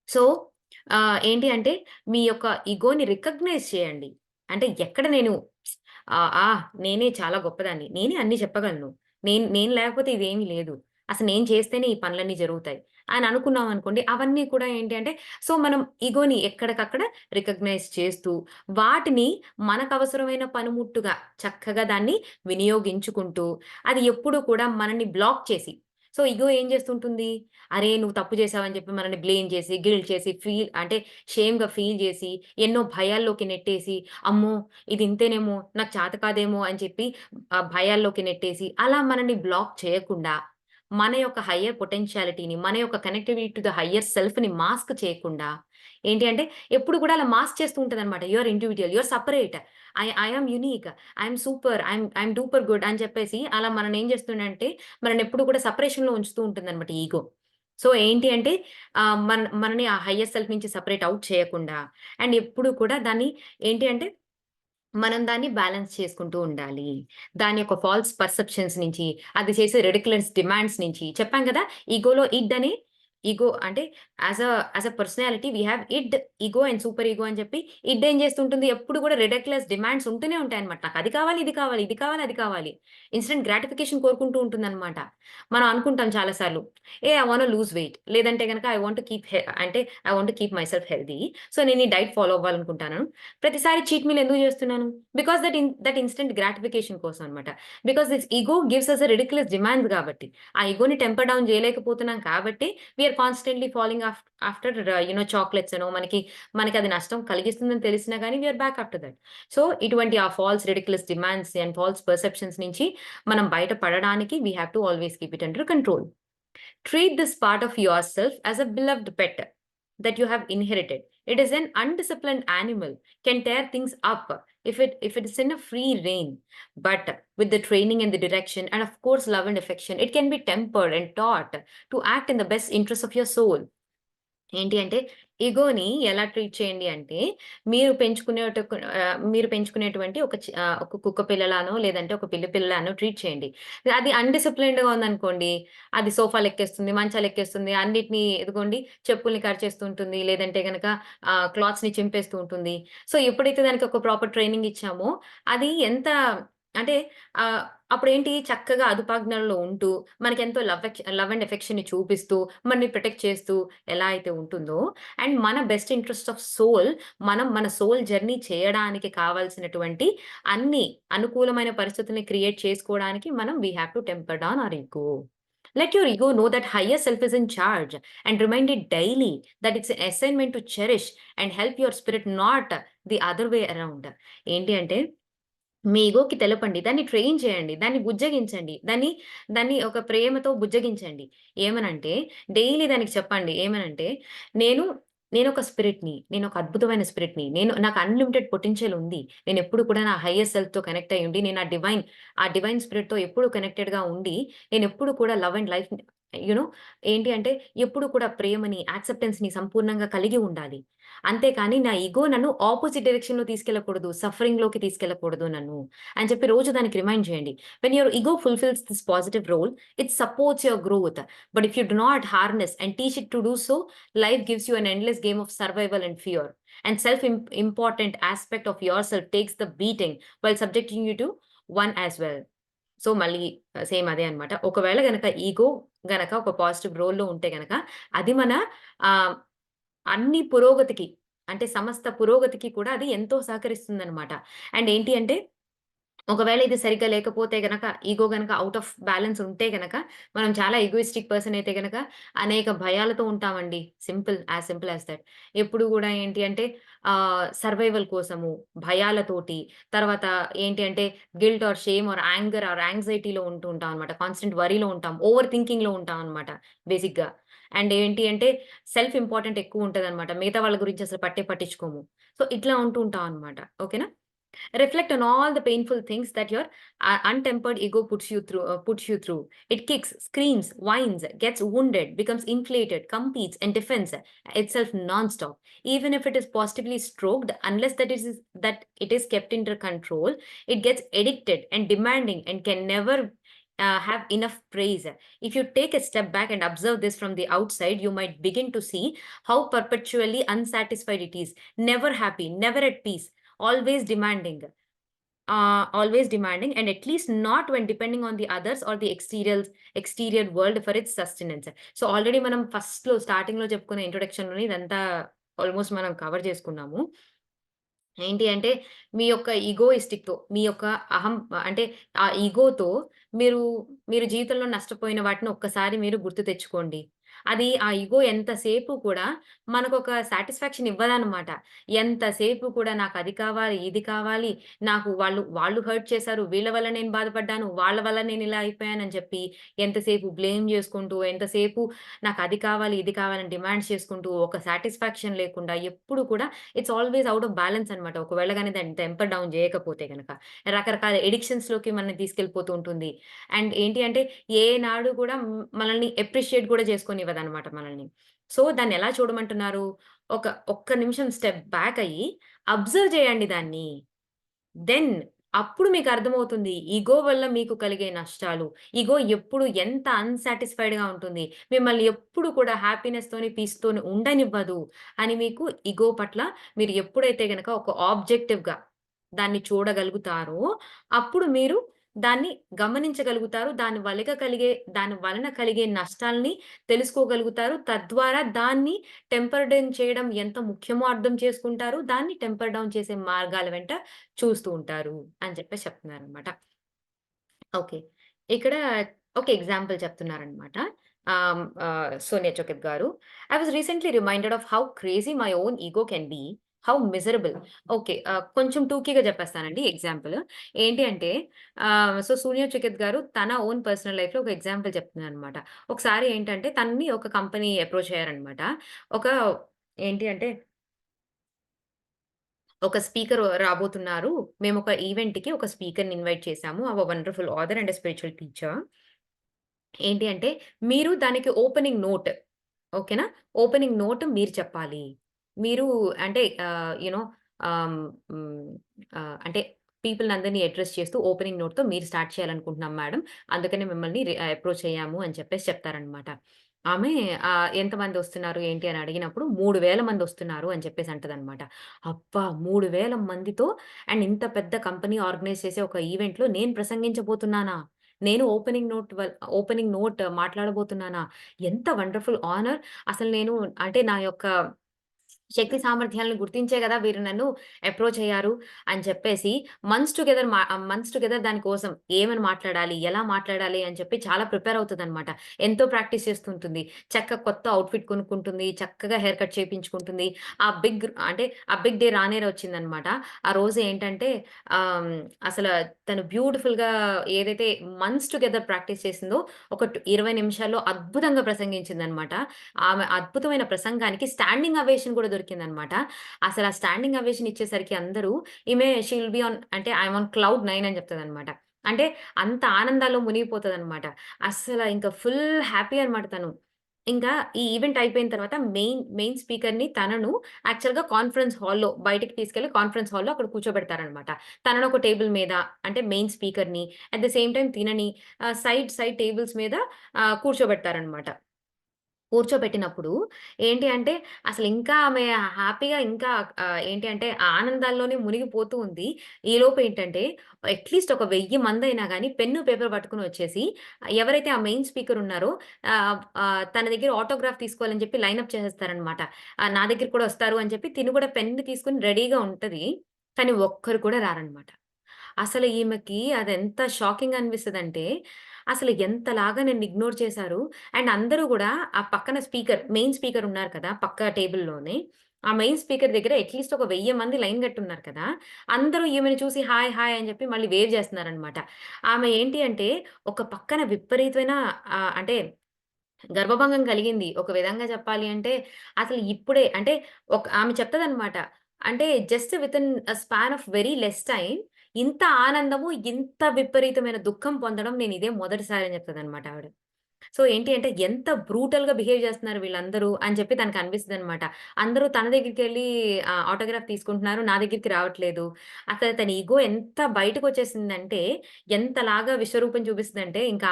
So, ఏంటి అంటే మీ యొక్క ఇగోని recognise చేయండి. అంటే ఎక్కడ నేను నేనే చాలా గొప్పదాన్ని. నేనే అన్నీ చెప్పగలను. నేను నేను లేకపోతే ఇదేమీ లేదు. అసలు నేను చేస్తేనే ఈ పనులన్నీ జరుగుతాయి అని అనుకున్నామనుకోండి, అవన్నీ కూడా ఏంటి అంటే సో, మనం ఇగోని ఎక్కడికక్కడ రికగ్నైజ్ చేస్తూ, వాటిని మనకవసరమైన పనిముట్టుగా చక్కగా దాన్ని వినియోగించుకుంటూ, అది ఎప్పుడూ కూడా మనల్ని బ్లాక్ చేసి సో, ఇగో ఏం చేస్తుంటుంది? అరే! నువ్వు తప్పు చేశావని చెప్పి మనల్ని బ్లేమ్ చేసి, గిల్ట్ చేసి, అంటే షేమ్‌గా ఫీల్ చేసి, ఎన్నో భయాల్లోకి నెట్టేసి, అమ్మో! ఇది ఇంతేనేమో, నాకు చేత కాదేమో అని చెప్పి భయాల్లోకి నెట్టేసి, అలా మనల్ని బ్లాక్ చేయకుండా, మన యొక్క హయ్యర్ పొటెన్షియాలిటీని, మన యొక్క కనెక్టివిటీ టు ద హయ్యర్ సెల్ఫ్‌ని మాస్క్ చేయకుండా, ఏంటి అంటే ఎప్పుడు కూడా అలా మాస్క్ చేస్తూ ఉంటదనమాట. You are individual, you are separate, I am unique, I am super, I am duper good అని చెప్పేసి అలా మనల్ని ఏం చేస్తుందంటే, మనల్నెప్పుడు కూడా సెపరేషన్‌లో ఉంచుతూ ఉంటుందనమాట ఈగో. సో, ఏంటి అంటే మనని ఆ హయ్యర్ సెల్ఫ్ నుంచి సెపరేట్ ఔట్ చేయకుండా అండ్ ఎప్పుడు కూడా దాన్ని ఏంటి అంటే మనం దాన్ని బ్యాలెన్స్ చేసుకుంటూ ఉండాలి. దాని యొక్క ఫాల్స్ పర్సెప్షన్స్ నుంచి, అది చేసే రిడిక్యులస్ డిమాండ్స్ నుంచి చెప్పాం గదా! ఈగోలో ఇడ్ అని ఈగో అంటే as a personality we have id, ego and super ego అని చెప్పి ఇడ్ ఏం చేస్తుంటుంది ఎప్పుడు కూడా రిడిక్యులస్ డిమాండ్స్ ఉంటూనే ఉంటాయన్నమాట. నాకు అది కావాలి, ఇది కావాలి, ఇది కావాలి, అది కావాలి. ఇన్‌స్టంట్ గ్రాటిఫికేషన్ కోరుకుంటూ ఉంటుందన్నమాట. మనం అనుకుంటాం చాలా సార్లు. I want to lose weight లేదంటే గనక I want to keep my self healthy. So, నేను ఈ డైట్ ఫాలో అవ్వాలనుకుంటాను. ప్రతిసారి చీట్ మీల్ ఎందుకు చేస్తున్నాను? బికాస్ దట్ ఇన్‌స్టంట్ గ్రాటిఫికేషన్ కోసం అన్నమాట. Because this ego gives us a ridiculous demands కాబట్టి. ఆ ఇగోని టెంపర్ డౌన్ చేయలేకపోతున్నాం కాబట్టి we are constantly following after chocolates అనో మనకది నష్టం కలిగిస్తుందని తెలిసినా గాని we are back after that. So, ఇటువంటి ఆ false ridiculous demands and false perceptions నుంచి మనం బయట పడడానికి we have to always keep it under control. Treat this part of yourself as a beloved pet that you have inherited. It is an undisciplined animal, can tear things up if it is in a free rein. But with the training and the direction, and of course, love and affection, it can be tempered and taught to act in the best interest of your soul. ఏంటి అంటే, ఇగోని ఎలా treat చేయండి అంటే, మీరు పెంచుకునేటువంటి ఒక కుక్క పిల్లలానో, లేదంటే ఒక పిల్లి పిల్లలానో ట్రీట్ చేయండి. అది అన్‌డిసిప్లిన్డ్‌గా ఉందనుకోండి, అది సోఫాలెక్కేస్తుంది, మంచాలెక్కేస్తుంది, అన్నిటిని ఇదిగోండి చెప్పుల్ని కరిచేస్తూ ఉంటుంది. లేదంటే గనక క్లాత్స్‌ని చింపేస్తూ ఉంటుంది. సో, ఎప్పుడైతే దానికి ఒక ప్రాపర్ ట్రైనింగ్ ఇచ్చామో, అది ఎంత అంటే అప్పుడేంటి చక్కగా అదుపాజ్ఞల్లో ఉంటూ, మనకెంతో లవ్ అండ్ ఎఫెక్షన్‌ని చూపిస్తూ, మనని ప్రొటెక్ట్ చేస్తూ ఎలా అయితే ఉంటుందో, అండ్ మన బెస్ట్ ఇంట్రెస్ట్ ఆఫ్ సోల్ మనం మన సోల్ జర్నీ చేయడానికి కావాల్సినటువంటి అన్ని అనుకూలమైన పరిస్థితుల్ని క్రియేట్ చేసుకోవడానికి మనం we have to temper down our ego. Let your ego know that higher self is in charge and remind it daily that it's an assignment to cherish and help your spirit, not the other way around. ఏంటి అంటే మీ ఇగోకి తెలపండి. దాన్ని train చేయండి. దాన్ని బుజ్జగించండి. దాన్ని ఒక ప్రేమతో బుజ్జగించండి. ఏమనంటే డైలీ దానికి చెప్పండి. ఏమనంటే నేను నేనొక స్పిరిట్‌ని. నేనొక అద్భుతమైన స్పిరిట్‌ని. నాకు అన్‌లిమిటెడ్ పొటెన్షియల్ ఉంది. నేనెప్పుడు కూడా నా హైయర్ సెల్ఫ్‌తో కనెక్ట్ అయ్యి ఉండి, నేను ఆ డివైన్ స్పిరిట్‌తో ఎప్పుడు కనెక్టెడ్‌గా ఉండి, నేనెప్పుడు కూడా love and life you know ఏంటి అంటే ఎప్పుడు కూడా ప్రేమని, యాక్సెప్టెన్స్‌ని సంపూర్ణంగా కలిగి ఉండాలి. అంతేకాని నా ఇగో నన్ను అపోజిట్ డైరెక్షన్‌లో తీసుకెళ్ళకూడదు. సఫరింగ్‌లోకి తీసుకెళ్ళకూడదు నన్ను అని చెప్పి రోజు దానికి రిమైండ్ చేయండి. When your ego fulfils this positive role, it supports your growth. But if you do not harness and teach it to do so, life gives you an endless game of survival and fear. And important aspect of yourself takes the beating while subjecting you to one as well. So, మళ్ళీ same అదే అన్నమాట. ఒకవేళ గనక ego గనక ఒక positive రోల్‌లో ఉంటే గనక అది మన ఆహ్, అన్ని పురోగతికి అంటే సమస్త పురోగతికి కూడా అది ఎంతో సహకరిస్తుందన్నమాట. అండ్ ఏంటి అంటే ఒకవేళ ఇది సరిగ్గా లేకపోతే గనక, ఈగో గనక ఔట్ ఆఫ్ బాలన్స్ ఉంటే గనక, మనం చాలా ఎగోయిస్టిక్ పర్సన్ అయితే గనక, అనేక భయాలతో ఉంటామండి. Simple as that. ఎప్పుడు గూడా ఏంటి అంటే సర్వైవల్ కోసము, భయాలతోటి, తర్వాత ఏంటి అంటే guilt or shame or anger or యాంగ్జైటీలో ఉంటూ ఉంటాం అనమాట. కాన్స్టెంట్ వరీలో ఉంటాం. ఓవర్ థింకింగ్‌లో ఉంటాం అనమాట బేసిక్‌గా. అండ్ ఏంటి అంటే సెల్ఫ్ ఇంపార్టెంట్ ఎక్కువుంటదనమాట. మిగతా వాళ్ళ గురించి అసలు పట్టించుకోము. సో, ఇట్లా ఉంటూ ఉంటాం అనమాట. ఓకేనా? Reflect on all the painful things that your untempered ego puts you through. It kicks, screams, whines, gets wounded, becomes inflated, competes, and defends itself non-stop. Even if it is positively stroked, unless that it is kept under control, it gets addicted and demanding and can never have enough praise. If you take a step back and observe this from the outside, you might begin to see how perpetually unsatisfied it is, never happy, never at peace, always demanding. Always demanding, and at least not when depending on the others or the exterior world for its sustenance. So, already మనం స్టార్టింగ్‌లో చెప్పుకున్న ఇంట్రొడక్షన్‌లోనే ఇదంతా almost మనం cover చేసుకున్నాము. ఏంటి అంటే, మీ యొక్క ఈగోయిస్టిక్‌తో, మీ యొక్క అహం అంటే ఆ ఈగోతో మీరు, మీరు జీవితంలో నష్టపోయిన వాటిని ఒక్కసారి మీరు గుర్తు తెచ్చుకోండి. అది ఆ ఈగో ఎంతసేపు కూడా మనకొక సాటిస్ఫాక్షన్ ఇవ్వదనమాట. ఎంతసేపు కూడా నాకది కావాలి, ఇది కావాలి, నాకు వాళ్ళు హర్ట్ చేశారు, వీళ్ళ వల్ల నేను బాధపడ్డాను, వాళ్ళ వల్ల నేనిలా అయిపోయానని చెప్పి ఎంతసేపు బ్లేమ్ జేసుకుంటూ, ఎంతసేపు నాకది కావాలి, ఇది కావాలని డిమాండ్స్ చేసుకుంటూ, ఒక సాటిస్ఫాక్షన్ లేకుండా ఎప్పుడు కూడా it's always out of balance అనమాట. ఒకవేళ గాని దాన్ని టెంపర్ డౌన్ జేయకపోతే గనక. రకరకాల అడిక్షన్స్‌లోకి మనల్ని తీసుకెళ్ళిపోతూ ఉంటుంది. అండ్ ఏంటి అంటే ఏనాడు కూడా మనల్ని అప్రిషియేట్ గూడా చేసుకోనివ్వదనమాట మనల్ని. సో, దాన్నెలా చూడమంటున్నారు? ఒక్క నిమిషం స్టెప్ బ్యాక్ అయ్యి అబ్జర్వ్ చేయండి దాన్ని. దెన్ అప్పుడు మీకర్థమవుతుంది. ఇగో వల్ల మీకు కలిగే నష్టాలు. ఇగో ఎప్పుడు ఎంత అన్‌సాటిస్ఫైడ్‌గా ఉంటుంది. మిమ్మల్ని ఎప్పుడు కూడా హ్యాపీనెస్‌తోని, పీస్‌తోని ఉండనివ్వదు అని మీకు ఇగో పట్ల మీరు ఎప్పుడైతే గనక ఒక ఆబ్జెక్టివ్‌గా దాన్ని చూడగలుగుతారో, అప్పుడు మీరు దాన్ని గమనించగలుగుతారు. దాని వలన కలిగే నష్టాల్ని తెలుసుకోగలుగుతారు. తద్వారా దాన్ని టెంపర్ డౌన్ చేయడం ఎంత ముఖ్యమో అర్థం చేసుకుంటారు. దాన్ని టెంపర్ డౌన్ చేసే మార్గాల వెంట చూస్తూ ఉంటారు అని చెప్పేసి చెప్తున్నారనమాట. ఓకే. ఇక్కడ ఒక ఎగ్జాంపుల్ చెప్తున్నారనమాట. సోనియా చోకత్ గారు. I was recently reminded of how crazy my own ego can be. How miserable. Okay. కొంచెం టూకీగా చెప్పేస్తానండి ఎగ్జాంపుల్. ఏంటి అంటే సోనియా చోకత్ గారు తన ఓన్ పర్సనల్ లైఫ్‌లో ఒక ఎగ్జాంపుల్ చెప్తున్నారనమాట. ఒకసారి ఏంటంటే తనని ఒక కంపెనీ అప్రోచ్ అయ్యారనమాట. ఒక ఏంటి అంటే ఒక స్పీకర్ రాబోతున్నారు. మేమొక ఈవెంట్‌కి ఒక స్పీకర్‌ని ఇన్వైట్ చేసాము. Wonderful author and spiritual teacher. ఏంటి అంటే, మీరు దానికి ఓపెనింగ్ నోట్ ఓకేనా? ఓపెనింగ్ నోట్ మీరు చెప్పాలి. మీరు అంటే యూ నో ఆహ్, హ్మ్. అంటే పీపుల్‌నందరిని అడ్రెస్ చేస్తూ ఓపెనింగ్ నోట్‌తో మీరు స్టార్ట్ చేయాలనుకుంటున్నాం మేడమ్. అందుకనే మిమ్మల్ని అప్రోచ్ అయ్యాము అని చెప్పేసి చెప్తారనమాట. ఆమె ఎంతమందొస్తున్నారు ఏంటి అని అడిగినప్పుడు 3000 మందొస్తున్నారు అని చెప్పేసి అంటదనమాట. అబ్బా! 3000 మందితో అండ్ ఇంత పెద్ద కంపెనీ ఆర్గనైజ్ చేసే ఒక ఈవెంట్‌లో నేను ప్రసంగించబోతున్నానా? నేను ఓపెనింగ్ నోట్ మాట్లాడబోతున్నానా? ఎంత వండర్‌ఫుల్ హానర్. అసలు నేను అంటే నా యొక్క శక్తి సామర్థ్యాలను గుర్తించే గదా! వీరు నన్ను అప్రోచ్ అయ్యారు అని చెప్పేసి మంత్స్ టుగెదర్ దాని కోసం ఏమని మాట్లాడాలి? ఎలా మాట్లాడాలి? అని చెప్పి చాలా ప్రిపేర్ అవుతదనమాట. ఎంతో ప్రాక్టీస్ చేస్తుంటుంది. చక్కగా కొత్త అవుట్‌ఫిట్ కొనుక్కుంటుంది. చక్కగా హెయిర్ కట్ చేపించుకుంటుంది. ఆ బిగ్ డే రానే వచ్చిందనమాట. ఆ రోజు ఏంటంటే ఆహ్, అసల తను బ్యూటిఫుల్‌గా ఏదైతే మంత్స్ టుగెదర్ ప్రాక్టీస్ చేసిందో ఒక 20 నిమిషాల్లో అద్భుతంగా ప్రసంగించిందనమాట. ఆమె అద్భుతమైన ప్రసంగానికి స్టాండింగ్ అవేషన్ గూడా దొరికిందనమాట. అసల ఆ స్టాండింగ్ అవేషన్ ఇచ్చేసరికి అందరూ ఈమె షీ విల్ బి ఆన్ అంటే ఐయామ్ ఆన్ క్లౌడ్ 9 అని చెప్తదనమాట. అంటే అంత ఆనందాల్లో మునిగిపోతదనమాట. అస్సల ఇంక ఫుల్ హ్యాపీ అనమాట తను. ఇంకా ఈ ఈవెంట్ అయిపోయిన తర్వాత మెయిన్ స్పీకర్‌ని తనను యాక్చువల్‌గా కాన్ఫరెన్స్ హాల్‌లో బయటికి తీసుకెళ్ళి కాన్ఫరెన్స్ హాల్‌లో అక్కడ కూర్చోబెడతారనమాట. తనను ఒక టేబుల్ మీద అంటే మెయిన్ స్పీకర్‌ని అట్ ద సేమ్ టైమ్ తినని సైడ్ టేబుల్స్ మీద కూర్చోబెడతారనమాట. కూర్చోబెట్టినప్పుడు ఏంటి అంటే, అసలింకా ఆమె హ్యాపీగా ఇంకా ఏంటి అంటే, ఆ ఆనందాల్లోనే మునిగిపోతూ ఉంది. ఈలోపు ఏంటంటే, అట్‌లీస్ట్ ఒక 1000 మందైనా గాని పెన్ను, పేపర్ పట్టుకొనొచ్చేసి ఎవరైతే ఆ మెయిన్ స్పీకర్ ఉన్నారో తన దగ్గర ఆటోగ్రాఫ్ తీసుకోవాలని చెప్పి లైనప్ చేసేస్తారనమాట. నా దగ్గరికి కూడా వస్తారు అని చెప్పి తిను కూడా పెన్ తీసుకొని రెడీగా ఉంటది. కానీ ఒక్కరు కూడా రారనమాట. అసలు ఈమెకి అదెంత షాకింగ్ అనిపిస్తదంటే, అసలు ఎంతలాగా నన్ను ఇగ్నోర్ చేశారు. అండ్ అందరూ గూడా ఆ పక్కన మెయిన్ స్పీకర్ ఉన్నారు కదా! పక్క టేబుల్‌లోనే. ఆ మెయిన్ స్పీకర్ దగ్గర అట్‌లీస్ట్ ఒక 1000 మంది లైన్ గట్టున్నారు కదా! అందరూ ఈమెను చూసి హాయ్, హాయ్ అని చెప్పి మళ్ళీ వేవ్ చేస్తున్నారనమాట. ఆమె ఏంటి అంటే, ఒక పక్కన విపరీతమైన అంటే గర్వభంగం కలిగింది. ఒక విధంగా చెప్పాలి అంటే, అసలు ఇప్పుడే అంటే ఆమె చెప్తదనమాట. అంటే just within span of very less time ఇంత ఆనందము, ఇంత విపరీతమైన దుఃఖం పొందడం నేనిదే మొదటిసారి అని చెప్తదనమాట ఆవిడ. సో, ఏంటి అంటే ఎంత బ్రూటల్‌గా బిహేవ్ చేస్తున్నారు వీళ్ళందరూ అని చెప్పి తనకనిపిస్తదనమాట. అందరూ తన దగ్గరికెళ్ళి ఆటోగ్రాఫ్ తీసుకుంటున్నారు. నా దగ్గరికి రావట్లేదు. అసలు తన ఇగో ఎంత బయటకొచ్చేసిందంటే, ఎంతలాగా విశ్వరూపం చూపిస్తదంటే, ఇంకా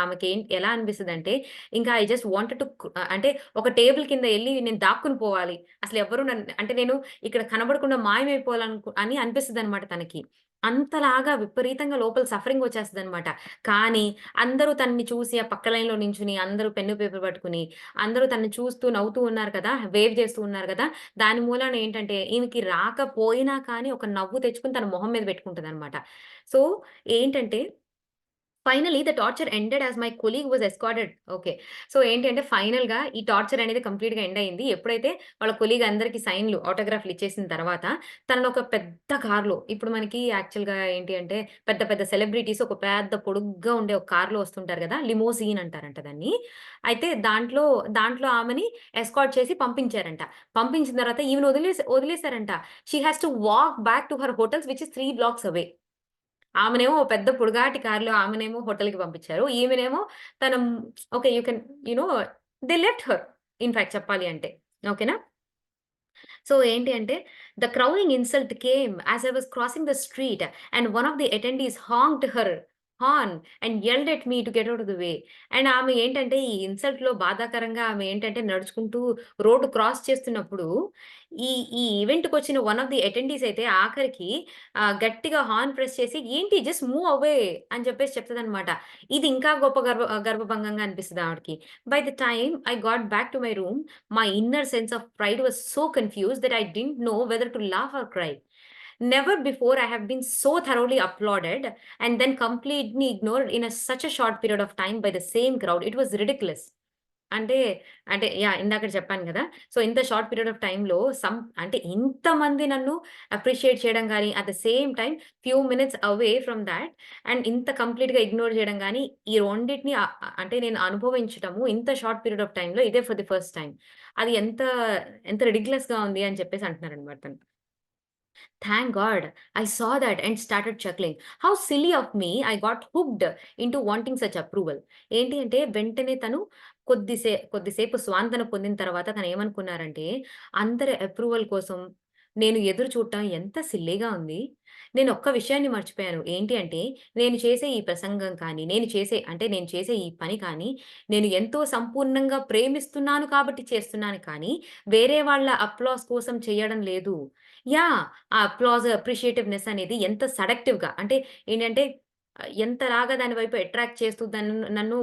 ఎలా అనిపిస్తదంటే, ఇంకా ఐ జస్ట్ వాంటెడ్ అంటే ఒక టేబుల్ కింద ఎళ్లి నేను దాక్కుని పోవాలి. అసలెవ్వరు అంటే నేను ఇక్కడ కనబడకుండా అని అనిపిస్తదనమాట తనకి. అంతలాగా విపరీతంగా లోపల సఫరింగొచ్చేస్తదనమాట. కానీ అందరూ తనని చూసి ఆ పక్క లైన్‌లో నించొని అందరూ పెన్ను, పేపర్ పట్టుకొని అందరూ తనని చూస్తూ నవ్వుతూ ఉన్నారు కదా! వేవ్ చేస్తూ ఉన్నారు గదా! దాని మూలాన ఏంటంటే ఈమెకి రాకపోయినా కానీ ఒక నవ్వు తెచ్చుకొని తన మొహం మీద పెట్టుకుంటదనమాట. సో, ఏంటంటే finally the torture ended as my colleague was escorted. Okay. So, ఏంటి అంటే ఫైనల్‌గా ఈ టార్చర్ అనేది కంప్లీట్‌గా ఎండ్ అయింది. ఎప్పుడైతే వాళ్ళ కొలీగ్ అందరికి ఆటోగ్రాఫ్‌లు ఇచ్చేసిన తర్వాత తనని ఒక పెద్ద కార్‌లో ఇప్పుడు మనకి యాక్చువల్‌గా ఏంటి అంటే పెద్ద పెద్ద సెలబ్రిటీస్ ఒక పెద్ద పొడుగ్గా ఉండే ఒక కార్‌లో వస్తుంటారు గదా! లిమోజిన్ అంటారంట దాన్ని. అయితే దాంట్లో ఆమెని ఎస్కార్ట్ చేసి పంపించారంట. పంపించిన తర్వాత ఈమెను వదిలేసారంట. She has to walk back to her hotels which is 3 blocks away. ఆమెనేమో ఓ పెద్ద పొడుగాటి కార్‌లో ఆమెనేమో హోటల్‌కి పంపించారు. ఈమెనేమో తన okay. You know they left her in fact చెప్పాలి అంటే. ఓకేనా? సో, ఏంటి అంటే the crowning insult came as I was crossing the street and one of the attendees honked her horn and yelled at me to get out of the way. And ఆమె ఏంటంటే ఈ ఇన్సల్ట్‌లో బాధాకరంగా ఆమె ఏంటంటే నడుచుకుంటూ రోడ్ క్రాస్ చేస్తున్నప్పుడు ఈ ఈ ఈవెంట్‌కొచ్చిన వన్ ఆఫ్ ది అటెండీస్ అయితే ఆఖరికి గట్టిగా హార్న్ ప్రెస్ చేసి "ఏంటి జస్ట్ మూవ్ అవే" అని చెప్పేసి చెప్తదనమాట. ఇది ఇంకా గొప్ప గర్వభంగంగా అనిపిస్తది ఆవిడకి. By the time I got back to my room my inner sense of pride was so confused that I didn't know whether to laugh or cry. Never before I have been so thoroughly applauded and then completely ignored in such a short period of time by the same crowd. It was ridiculous. అంటే, అంటే ఇందాకడ చెప్పాను గదా! So, ఇంత short period of టైమ్‌లో అంటే ఇంతమంది నన్ను అప్రిషియేట్ చేయడం గాని, at the same time few minutes away from thought and ఇంత కంప్లీట్‌గా ఇగ్నోర్ చేయడం గాని, ఈ రెండిటిని అంటే నేను అనుభవించటము ఇంత షార్ట్ పీరియడ్ ఆఫ్ టైమ్‌లో ఇదే ఫర్ ది ఫస్ట్ టైమ్. అది ఎంత రిడిక్యులస్‌గా ఉంది అని చెప్పేసి అంటున్నారనమాట తను. Thank God. I saw that and started chuckling. How silly of me. I got hooked into wanting such approval. ఏంటి అంటే వెంటనే తను కొద్దిసేపు స్వాంతన పొందిన తర్వాత తనేమనుకున్నారంటే, అందరి అప్రూవల్ కోసం నేను ఎదురు చూడటం ఎంత సిల్లీగా ఉంది. నేనొక్క విషయాన్ని మర్చిపోయాను. ఏంటి అంటే, నేను చేసే ఈ ప్రసంగం కానీ, నేను చేసే ఈ పని కానీ, నేను ఎంతో సంపూర్ణంగా ప్రేమిస్తున్నాను కాబట్టి చేస్తున్నాను కానీ, వేరే వాళ్ళ అప్లాస్ కోసం చేయడం లేదు. యాహ్! ఆ అప్లాజ్, అప్రిషియేటివ్‌నెస్ అనేది ఎంత సెడక్టివ్‌గా అంటే ఏంటంటే, ఎంతలాగా దాని వైపు అట్రాక్ట్ చేస్తూ నన్ను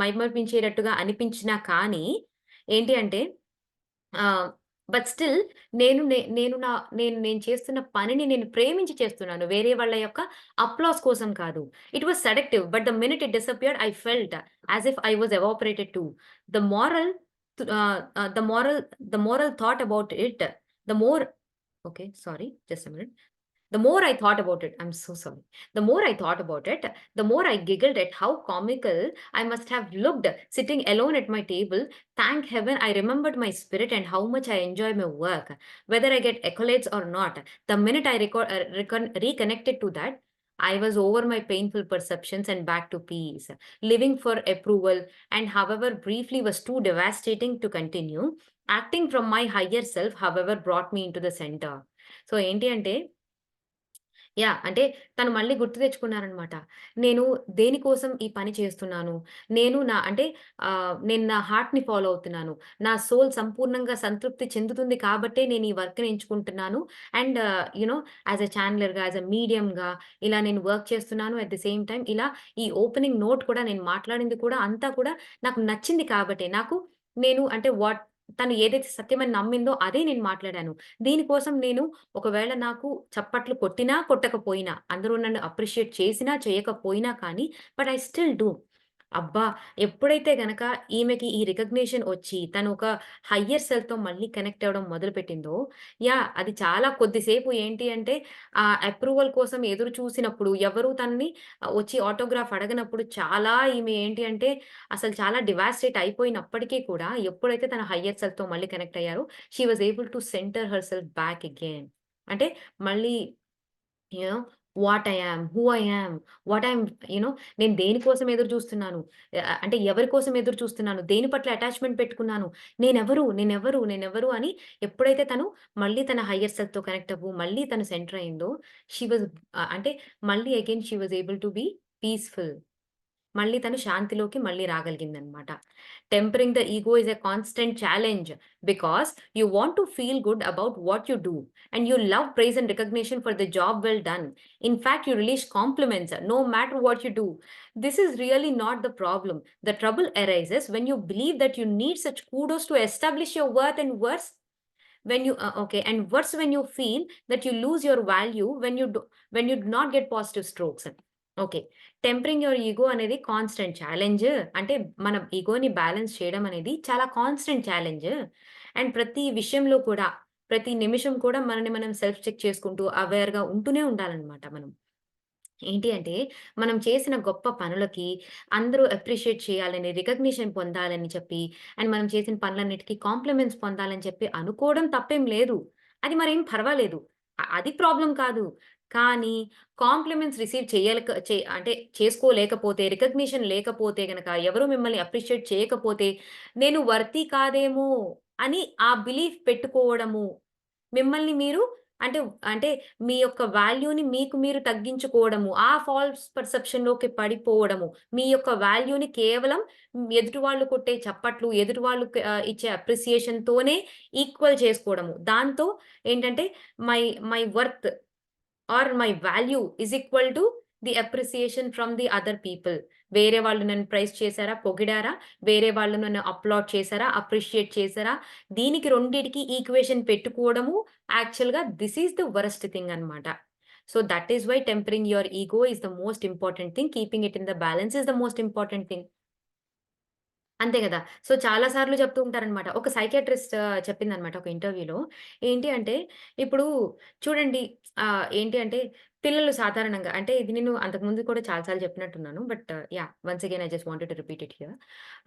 మైమరిపించేటట్టుగా అనిపించినా కానీ, ఏంటి అంటే ఆహ్, బట్ స్టిల్ నేను నే నేను నా నేను నేను చేస్తున్న పనిని నేను ప్రేమించి చేస్తున్నాను. వేరే వాళ్ళ యొక్క అప్లాస్ కోసం కాదు. It was seductive. But the minute it disappeared I felt as if I was evaporated too. The moral ah, ah, the moral the moral thought about it the more okay. Sorry. Just a minute. The more I thought about it, I'm so sorry. The more I thought about it, the more I giggled at how comical I must have looked sitting alone at my table. Thank heaven I remembered my spirit and how much I enjoy my work, whether I get accolades or not. The minute I reconnected to that, I was over my painful perceptions and back to peace. Living for approval, and however briefly, was too devastating to continue. Acting from my higher self, however, brought me into the center. So, ఏంటి అంటే అంటే తను మళ్ళీ గుర్తు తెచ్చుకున్నారనమాట. నేను దేనికోసం ఈ పని చేస్తున్నాను? నేను నా అంటే నేను నా హార్ట్‌ని ఫాలో అవుతున్నాను. నా సోల్ సంపూర్ణంగా సంతృప్తి చెందుతుంది కాబట్టే నేను ఈ వర్క్‌ని ఎంచుకుంటున్నాను. అండ్ యాస్ ఎ ఛానెలర్‌గా, యాస్ ఎ మీడియంగా ఇలా నేను వర్క్ చేస్తున్నాను. అట్ ది సేమ్ టైమ్ ఇలా ఈ ఓపెనింగ్ నోట్ కూడా నేను మాట్లాడింది కూడా అంతా కూడా నాకు నచ్చింది కాబట్టే. నేను అంటే తను ఏదైతే సత్యమని నమ్మిందో అదే నేను మాట్లాడాను. దీనికోసం నేను ఒకవేళ నాకు చప్పట్లు కొట్టినా, కొట్టకపోయినా, అందరూ నన్ను అప్రిషియేట్ చేసినా, చేయకపోయినా కానీ, బట్ ఐ స్టిల్ డూ. అబ్బా! ఎప్పుడైతే గనక ఈమెకి ఈ రికగ్నిషన్ ఒచ్చి, తను ఒక హయ్యర్ సెల్ఫ్‌తో మళ్ళీ కనెక్ట్ అవ్వడం మొదలుపెట్టిందో, అది చాలా కొద్దిసేపు ఏంటి అంటే, ఆ అప్రూవల్ కోసం ఎదురు చూసినప్పుడు, ఎవరు తనని వచ్చి ఆటోగ్రాఫ్ అడగనప్పుడు చాలా ఈమె ఏంటి అంటే, అసలు చాలా డివాస్టేట్ అయిపోయినప్పటికీ కూడా, ఎప్పుడైతే తన హయ్యర్ సెల్ఫ్‌తో మళ్ళీ కనెక్ట్ అయ్యారో, she was able to centre హెర్‌సెల్ఫ్ back again. అంటే మళ్ళీ you know what I yam, who I am, what I'm నేను దేనికోసం ఎదురు చూస్తున్నాను. అంటే ఎవరి కోసం ఎదురు చూస్తున్నాను, దేని పట్ల అటాచ్‌మెంట్ పెట్టుకున్నాను, నేనెవరు అని ఎప్పుడైతే తను మళ్ళీ తన హైయర్ సెల్ఫ్‌తో కనెక్ట్ మళ్ళీ తను సెంటర్ అయిందో, షీ వాస్ అంటే మళ్ళీ again she was able to be peaceful. మళ్ళీ తను శాంతిలోకి మళ్ళీ రాగలిగిందనమాట. Tempering the ego is a constant challenge because you want to feel good about what you do and you love praise and recognition for the job well done. In fact you release compliments no matter what you do. This is really not the problem. The trouble arises when you believe that you need such kudos to establish your worth, and worse and worse when you feel that you lose your value when you do not get positive strokes. Okay. Tempering your ego అనేది constant challenge. అంటే మన ఈగోని balance చేయడం అనేది చాలా constant challenge. And ప్రతి విషయంలో కూడా, ప్రతి నిమిషం కూడా మనల్ని మనం సెల్ఫ్ చెక్ చేసుకుంటూ అవేర్‌గా ఉంటూనే ఉండాలనమాట మనం. ఏంటి అంటే, మనం చేసిన గొప్ప పనులకి అందరూ అప్రిషియేట్ చేయాలని, రికగ్నిషన్ పొందాలని చెప్పి, అండ్ మనం చేసిన పనులన్నిటికి కాంప్లిమెంట్స్ పొందాలని చెప్పి అనుకోవడం తప్పేం లేదు. అది మరేం పర్వాలేదు. అది ప్రాబ్లమ్ కాదు. కానీ కాంప్లిమెంట్స్ రిసీవ్ చేయలేక చే అంటే చేసుకోలేకపోతే, రికగ్నిషన్ లేకపోతే గనక, ఎవరు మిమ్మల్ని అప్రిషియేట్ చేయకపోతే, నేను వర్తీ కాదేమో అని ఆ బిలీఫ్ పెట్టుకోవడము, మిమ్మల్ని మీరు అంటే అంటే మీ యొక్క వాల్యూని మీకు మీరు తగ్గించుకోవడము, ఆ ఫాల్స్ పర్సెప్షన్‌లోకి పడిపోవడము, మీ యొక్క వాల్యూని కేవలం ఎదుటి వాళ్ళు కొట్టే చప్పట్లు, ఎదుటి వాళ్ళు ఇచ్చే అప్రిసియేషన్‌తోనే ఈక్వల్ చేసుకోవడము. దాంతో ఏంటంటే my my worth or my value is equal to the appreciation from the other people. వేరే వాళ్ళు నన్ను ప్రైజ్ చేసారా? పొగిడారా? వేరే వాళ్ళు నన్ను అప్లాడ్ చేసారా? అప్రిషియేట్ చేసారా? దీనికి రెండిటికి ఈక్వేషన్ పెట్టుకోవడము యాక్చువల్‌గా this is the worst thing అన్నమాట. So, that is why tempering your ego is the most important thing. Keeping it in the balance is the most important thing. అంతే గదా! సో, చాలా సార్లు చెప్తూ ఉంటారనమాట. ఒక సైకియాట్రిస్ట్ చెప్పిందనమాట ఒక ఇంటర్వ్యూలో. ఏంటి అంటే, ఇప్పుడు చూడండి ఏంటి అంటే, పిల్లలు సాధారణంగా అంటే ఇది నేను అంతకుముందు కూడా చాలా సార్లు చెప్పినట్టున్నాను. But once again I just wanted to repeat it here.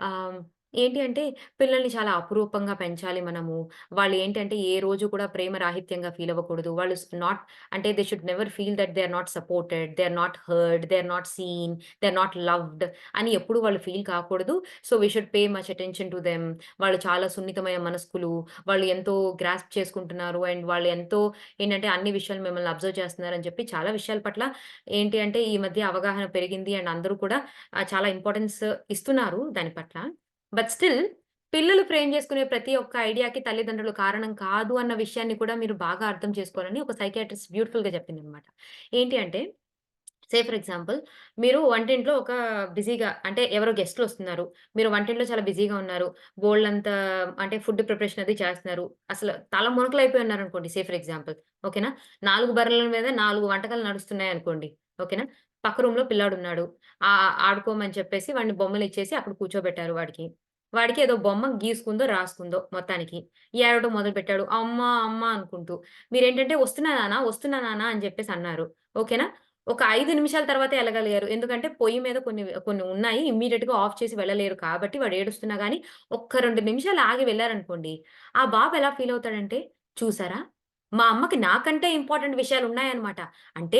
Ah, ఏంటి అంటే, పిల్లల్ని చాలా అపురూపంగా పెంచాలి మనము. వాళ్ళు ఏంటంటే, ఏ రోజు కూడా ప్రేమ రాహిత్యంగా ఫీల్ అవ్వకూడదు. వాళ్ళు నాట్ అంటే they should never feel that they are not supported, they are not heard, they are not seen, they are not loved అని ఎప్పుడు వాళ్ళు ఫీల్ కాకూడదు. So, we should pay much attention to them. వాళ్ళు చాలా సున్నితమైన మనస్కులు. వాళ్ళు ఎంతో గ్రాస్ప్ చేసుకుంటున్నారు. అండ్ వాళ్ళు ఎంతో ఏంటంటే, అన్ని విషయాలు మిమ్మల్ని అబ్జర్వ్ చేస్తున్నారని చెప్పి చాలా విషయాల పట్ల ఏంటి అంటే, ఈ మధ్య అవగాహన పెరిగింది. అండ్ అందరూ కూడా చాలా ఇంపార్టెన్స్ ఇస్తున్నారు దాని పట్ల. బట్ స్టిల్ పిల్లలు ఫ్రేమ్ చేసుకునే ప్రతి ఒక్క ఐడియాకి తల్లిదండ్రులు కారణం కాదు అన్న విషయాన్ని కూడా మీరు బాగా అర్థం చేసుకోవాలని ఒక సైకియాట్రిస్ట్ బ్యూటిఫుల్‌గా చెప్పిందనమాట. ఏంటి అంటే ఫర్ ఎగ్జాంపుల్ మీరు వంటింట్లో ఒక బిజీగా అంటే ఎవరో గెస్ట్‌లొస్తున్నారు. మీరు వంటింట్లో చాలా బిజీగా ఉన్నారు. బోలెడంత అంటే ఫుడ్ ప్రిపరేషన్ అది చేస్తున్నారు. అసలు తల మునకలైపోయి ఉన్నారనుకోండి ఫర్ ఎగ్జాంపుల్. ఓకేనా? 4 బర్రెల మీద 4 వంటకాలు నడుస్తున్నాయనుకోండి. ఓకేనా? పక్క రూమ్‌లో పిల్లాడున్నాడు. ఆడుకోమని చెప్పేసి వాడిని బొమ్మలిచ్చేసి అక్కడ కూర్చోబెట్టారు వాడికి. వాడికి ఏదో బొమ్మ గీసుకుందో, రాసుకుందో మొత్తానికి. ఏడవడం మొదలుపెట్టాడు. అమ్మ, అమ్మ అనుకుంటూ. మీరేంటంటే "వస్తున్నా నాన్న, వస్తున్నా నాన్న" అని చెప్పేసి అన్నారు. ఓకేనా? ఒక 5 నిమిషాల తర్వాతే ఎళ్ళగలిగారు. ఎందుకంటే పొయ్యి మీద కొన్ని కొన్ని ఉన్నాయి. ఇమ్మీడియేట్‌గా ఆఫ్ చేసి వెళ్ళలేరు కాబట్టి వాడు ఏడుస్తున్నా గాని, ఒక్క 2 నిమిషాలు ఆగి వెళ్లారనుకోండి, ఆ బాబు ఎలా ఫీల్ అవుతాడంటే, చూసారా! మా అమ్మకి నాకంటే ఇంపార్టెంట్ విషయాలున్నాయన్నమాట. అంటే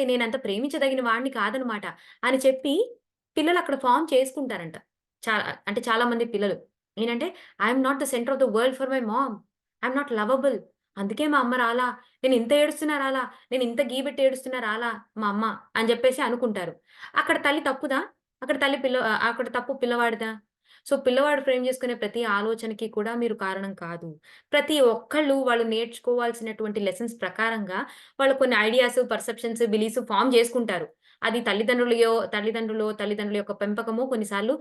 నేనంత ప్రేమించదగిన వాడిని కాదనమాట అని చెప్పి పిల్లలక్కడ ఫార్మ్ చేసుకుంటారంట. చా అంటే చాలా మంది పిల్లలు. నేనంటే I am not the centre of the world for my mom. I am not lovable. అందుకే మా అమ్మ రాలా. నేనింత ఏడుస్తున్నా రాలా. నేనింత గీబెట్టి ఏడుస్తున్నా రాలా మా అమ్మ అని జెప్పేసి అనుకుంటారు. అక్కడ తల్లి తప్పుదా? అక్కడ తప్పు పిల్లవాడిదా? సో, పిల్లవాడు ఫ్రేమ్ జేసుకునే ప్రతి ఆలోచనకి కూడా మీరు కారణం కాదు. ప్రతి ఒక్కళ్ళు వాళ్ళు నేర్చుకోవాల్సినటువంటి లెసన్స్ ప్రకారంగా వాళ్ళు కొన్ని ఐడియాస్, పర్సెప్షన్స్, బిలీఫ్స్ ఫార్మ్ జేసుకుంటారు. అది తల్లిదండ్రుల యొక్క పెంపకమో కొన్నిసార్లు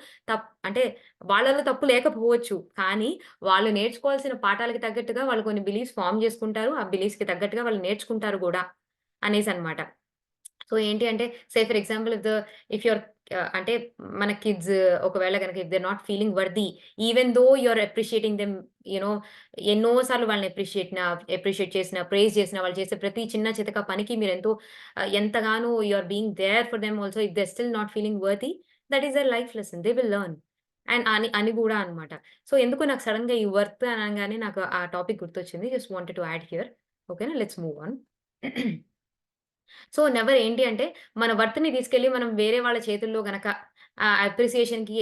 అంటే వాళ్ళలో తప్పు లేకపోవచ్చు. కానీ వాళ్ళు నేర్చుకోవాల్సిన పాఠాలకి తగ్గట్టుగా వాళ్ళు కొన్ని బిలీఫ్స్ ఫార్మ్ జేసుకుంటారు. ఆ బిలీఫ్స్‌కి తగ్గట్టుగా వాళ్ళు నేర్చుకుంటారు గూడా అనేసనమాట. సో, ఏంటి అంటే ఫర్ ఎగ్జాంపుల్ ఇఫ్ యూర్ అంటే మన కిడ్స్ ఒకవేళ గనక if they are not feeling worthy even though you are appreciating them you know ఎన్నో సార్లు వాళ్ళని అప్రిషియేట్ చేసిన, ప్రైజ్ చేసిన, వాళ్ళు చేసే ప్రతి చిన్న చితక పనికి మీరెంతో ఎంతగానో you are being there for them also if they are still not feeling worthy that is their life lesson. They will learn. And అని గూడా అనమాట. సో, ఎందుకో నాకు సడెన్‌గా ఈ వర్త్ అనంగానే నాకు ఆ టాపిక్ గుర్తొచ్చింది. Just wanted to add here. ఓకేనా? Let's move on. So, never ఏంటి అంటే, మన వర్త్‌ని తీసుకెళ్ళి మనం వేరే వాళ్ళ చేతుల్లో గనక అప్రిసియేషన్‌కి,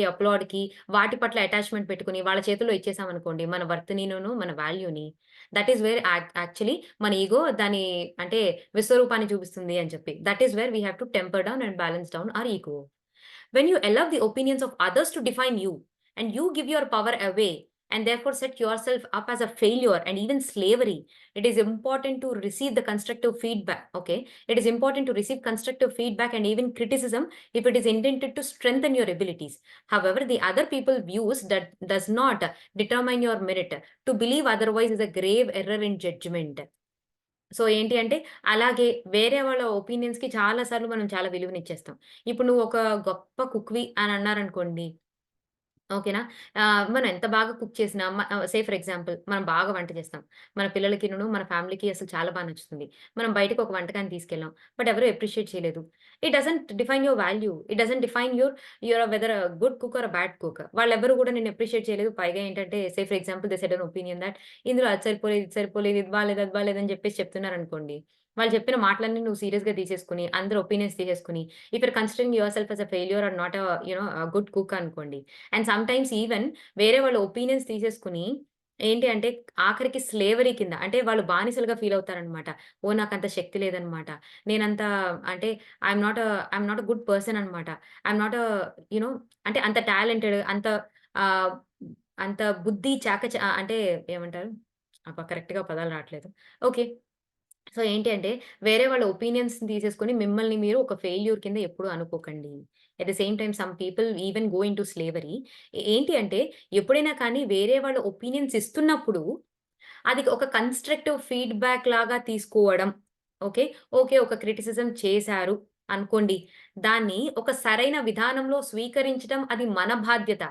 అప్లాడ్‌కి వాటి పట్ల అటాచ్‌మెంట్ పెట్టుకొని వాళ్ళ చేతుల్లో ఇచ్చేసామనుకోండి, మన వర్త్‌నిను, మన వాల్యూని దట్ ఈస్ వేర్ యాక్చువల్లీ మన ఇగో దాని అంటే విశ్వరూపాన్ని చూపిస్తుంది అని చెప్పి. That is where we have to temper down and balance down our ego. When you allow the opinions of others to define you and you give your power away and therefore set yourself up as a failure and even slavery, it is important to receive the constructive feedback. Okay. It is important to receive constructive feedback and even criticism if it is intended to strengthen your abilities. However, the other people views that does not determine your merit. To believe otherwise is a grave error in judgment. So, ఏంటి అంటే, అలాగే వేరే వాళ్ళ ఒపీనియన్స్‌కి చాలా సార్లు మనం చాలా విలువనిచ్చేస్తాం. ఇప్పుడు నువ్వు ఒక గొప్ప కుక్‌వి అని అన్నారనుకోండి. ఓకేనా? మనం ఎంత బాగా కుక్ చేసినా ఫర్ ఎగ్జాంపుల్ మనం బాగా వంట చేస్తాం. మన పిల్లలకిను, మన ఫ్యామిలీకి అసలు చాలా నచ్చుతుంది. మనం బయటకి ఒక వంటకాన్ని తీసుకెళ్ళాం. బట్ ఎవరు అప్రిషియేట్ చేయలేదు. It doesn't define your value. It doesn't define whether a good cook or a bad cook. వాళ్ళెవ్వరు కూడా నిన్ను అప్రిషియేట్ చేయలేదు. పైగా ఏంటంటే for example they said an opinion that ఇందులో అది సరిపోలేదు, ఇది సరిపోలేదు, ఇది బాలేదు, అది బాలేదు అని చెప్పేసి చెప్తున్నారనుకోండి. వాళ్ళు చెప్పిన మాటలన్నీ నువ్వు సీరియస్‌గా తీసేసుకొని, అందరి ఒపీనియన్స్ తీసేసుకొని, if you're considering your self as a failure or not good cook అనుకోండి. అండ్ సమ్‌టైమ్స్ ఈవెన్ వేరే వాళ్ళ ఒపీనియన్స్ తీసేసుకొని ఏంటి అంటే ఆఖరికి స్లేవరీ కింద అంటే వాళ్ళు బానిసలుగా ఫీల్ అవుతారనమాట. ఓహ్! నాకంత శక్తి లేదనమాట. నేనంత అంటే I'm not a good person అనమాట. ఐయామ్ నాట్ యూ నో అంటే అంత టాలెంటెడ్ ఆహ్, అంత బుద్ధి అంటే ఏమంటారు? కరెక్ట్‌గా పదాలు రాట్లేదు. ఓకే. సో, ఏంటి అంటే వేరే వాళ్ళ ఒపీనియన్స్‌ని తీసేసుకొని మిమ్మల్ని మీరు ఒక ఫెయిల్యూర్ కింద ఎప్పుడు అనుకోకండి. At the same time some people even go into slavery. ఏంటి అంటే ఎప్పుడైనా కానీ వేరే వాళ్ళ ఒపీనియన్స్ ఇస్తున్నప్పుడు అది ఒక కన్‌స్ట్రక్టివ్ ఫీడ్‌బ్యాక్ లాగా తీసుకోవడం. ఓకే. ఓకే. ఒక క్రిటిసిజం చేశారు అనుకోండి. దాన్ని ఒక సరైన విధానంలో స్వీకరించడం అది మన బాధ్యత.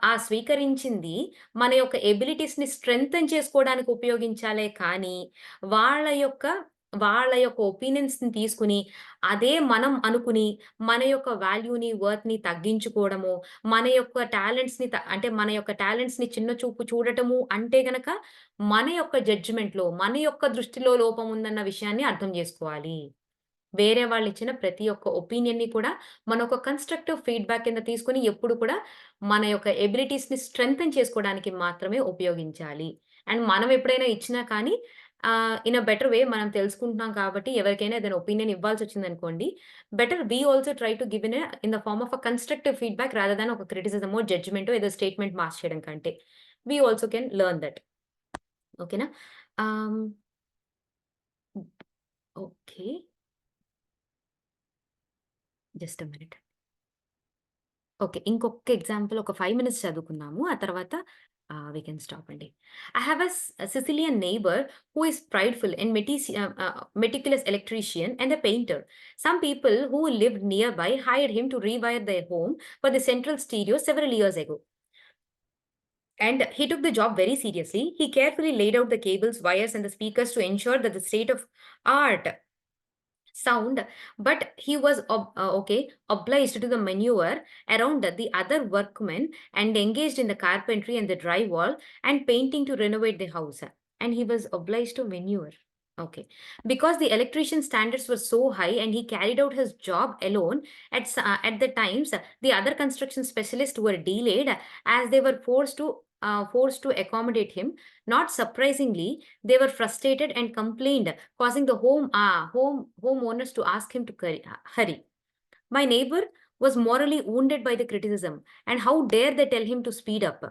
ఆ స్వీకరించింది మన యొక్క ఎబిలిటీస్‌ని స్ట్రెంథెన్ చేసుకోవడానికి ఉపయోగించాలే కానీ, వాళ్ళ యొక్క వాళ్ళ యొక్క ఒపీనియన్స్‌ని తీసుకొని, అదే మనం అనుకుని, మన యొక్క వాల్యూని, వర్త్‌ని తగ్గించుకోవడము, మన యొక్క టాలెంట్స్‌ని అంటే మన యొక్క టాలెంట్స్‌ని చిన్న చూపు చూడటము అంటే గనక, మన యొక్క జడ్జ్‌మెంట్‌లో, మన యొక్క దృష్టిలో లోపం ఉందన్న విషయాన్ని అర్థం జేసుకోవాలి. వేరే వాళ్ళిచ్చిన ప్రతి ఒక్క ఒపీనియన్‌ని కూడా మనం ఒక కన్‌స్ట్రక్టివ్ ఫీడ్‌బ్యాక్ కింద తీసుకొని ఎప్పుడు కూడా మన యొక్క ఎబిలిటీస్‌ని స్ట్రెంథెన్ చేసుకోవడానికి మాత్రమే ఉపయోగించాలి. అండ్ మనం ఎప్పుడైనా ఇచ్చినా కానీ ఇన్ ఎ బెటర్ వే మనం తెలుసుకుంటున్నాం కాబట్టి ఎవరికైనా ఏదైనా ఒపీనియన్ ఇవ్వాల్సొచ్చిందనుకోండి, better we also try to give in the form of a constructive feedback rather than ఒక క్రిటిసిజమో, జడ్జ్‌మెంటో ఏదో స్టేట్‌మెంట్ పాస్ చేయడం కంటే. We also can learn that. ఓకేనా? Ah, okay. Just a minute. Okay. ఇంకొక ఎగ్జాంపుల్ ఒక 5 మినిట్స్ చదువుకుందాము. ఆ తర్వాత వి కెన్ స్టాప్ అండి. I have Sicilian neighbour who is prideful and meticulous electrician and a painter. Some people who lived nearby hired him to rewire their home for the central stereo several years ago. And he took the job very seriously. He carefully laid out the cables, wires, and the speakers to ensure that the state of art sound, but he was obliged to the maneuver around the other workmen and engaged in the carpentry and the drywall and painting to renovate the house. And he was obliged to maneuver. Okay. Because the electrician standards were so high and he carried out his job alone, at the times, the other construction specialists were delayed as they were forced to accommodate him. Not surprisingly, they were frustrated and complained, causing the homeowners to ask him to hurry. My neighbor was morally wounded by the criticism, and how dare they tell him to speed up?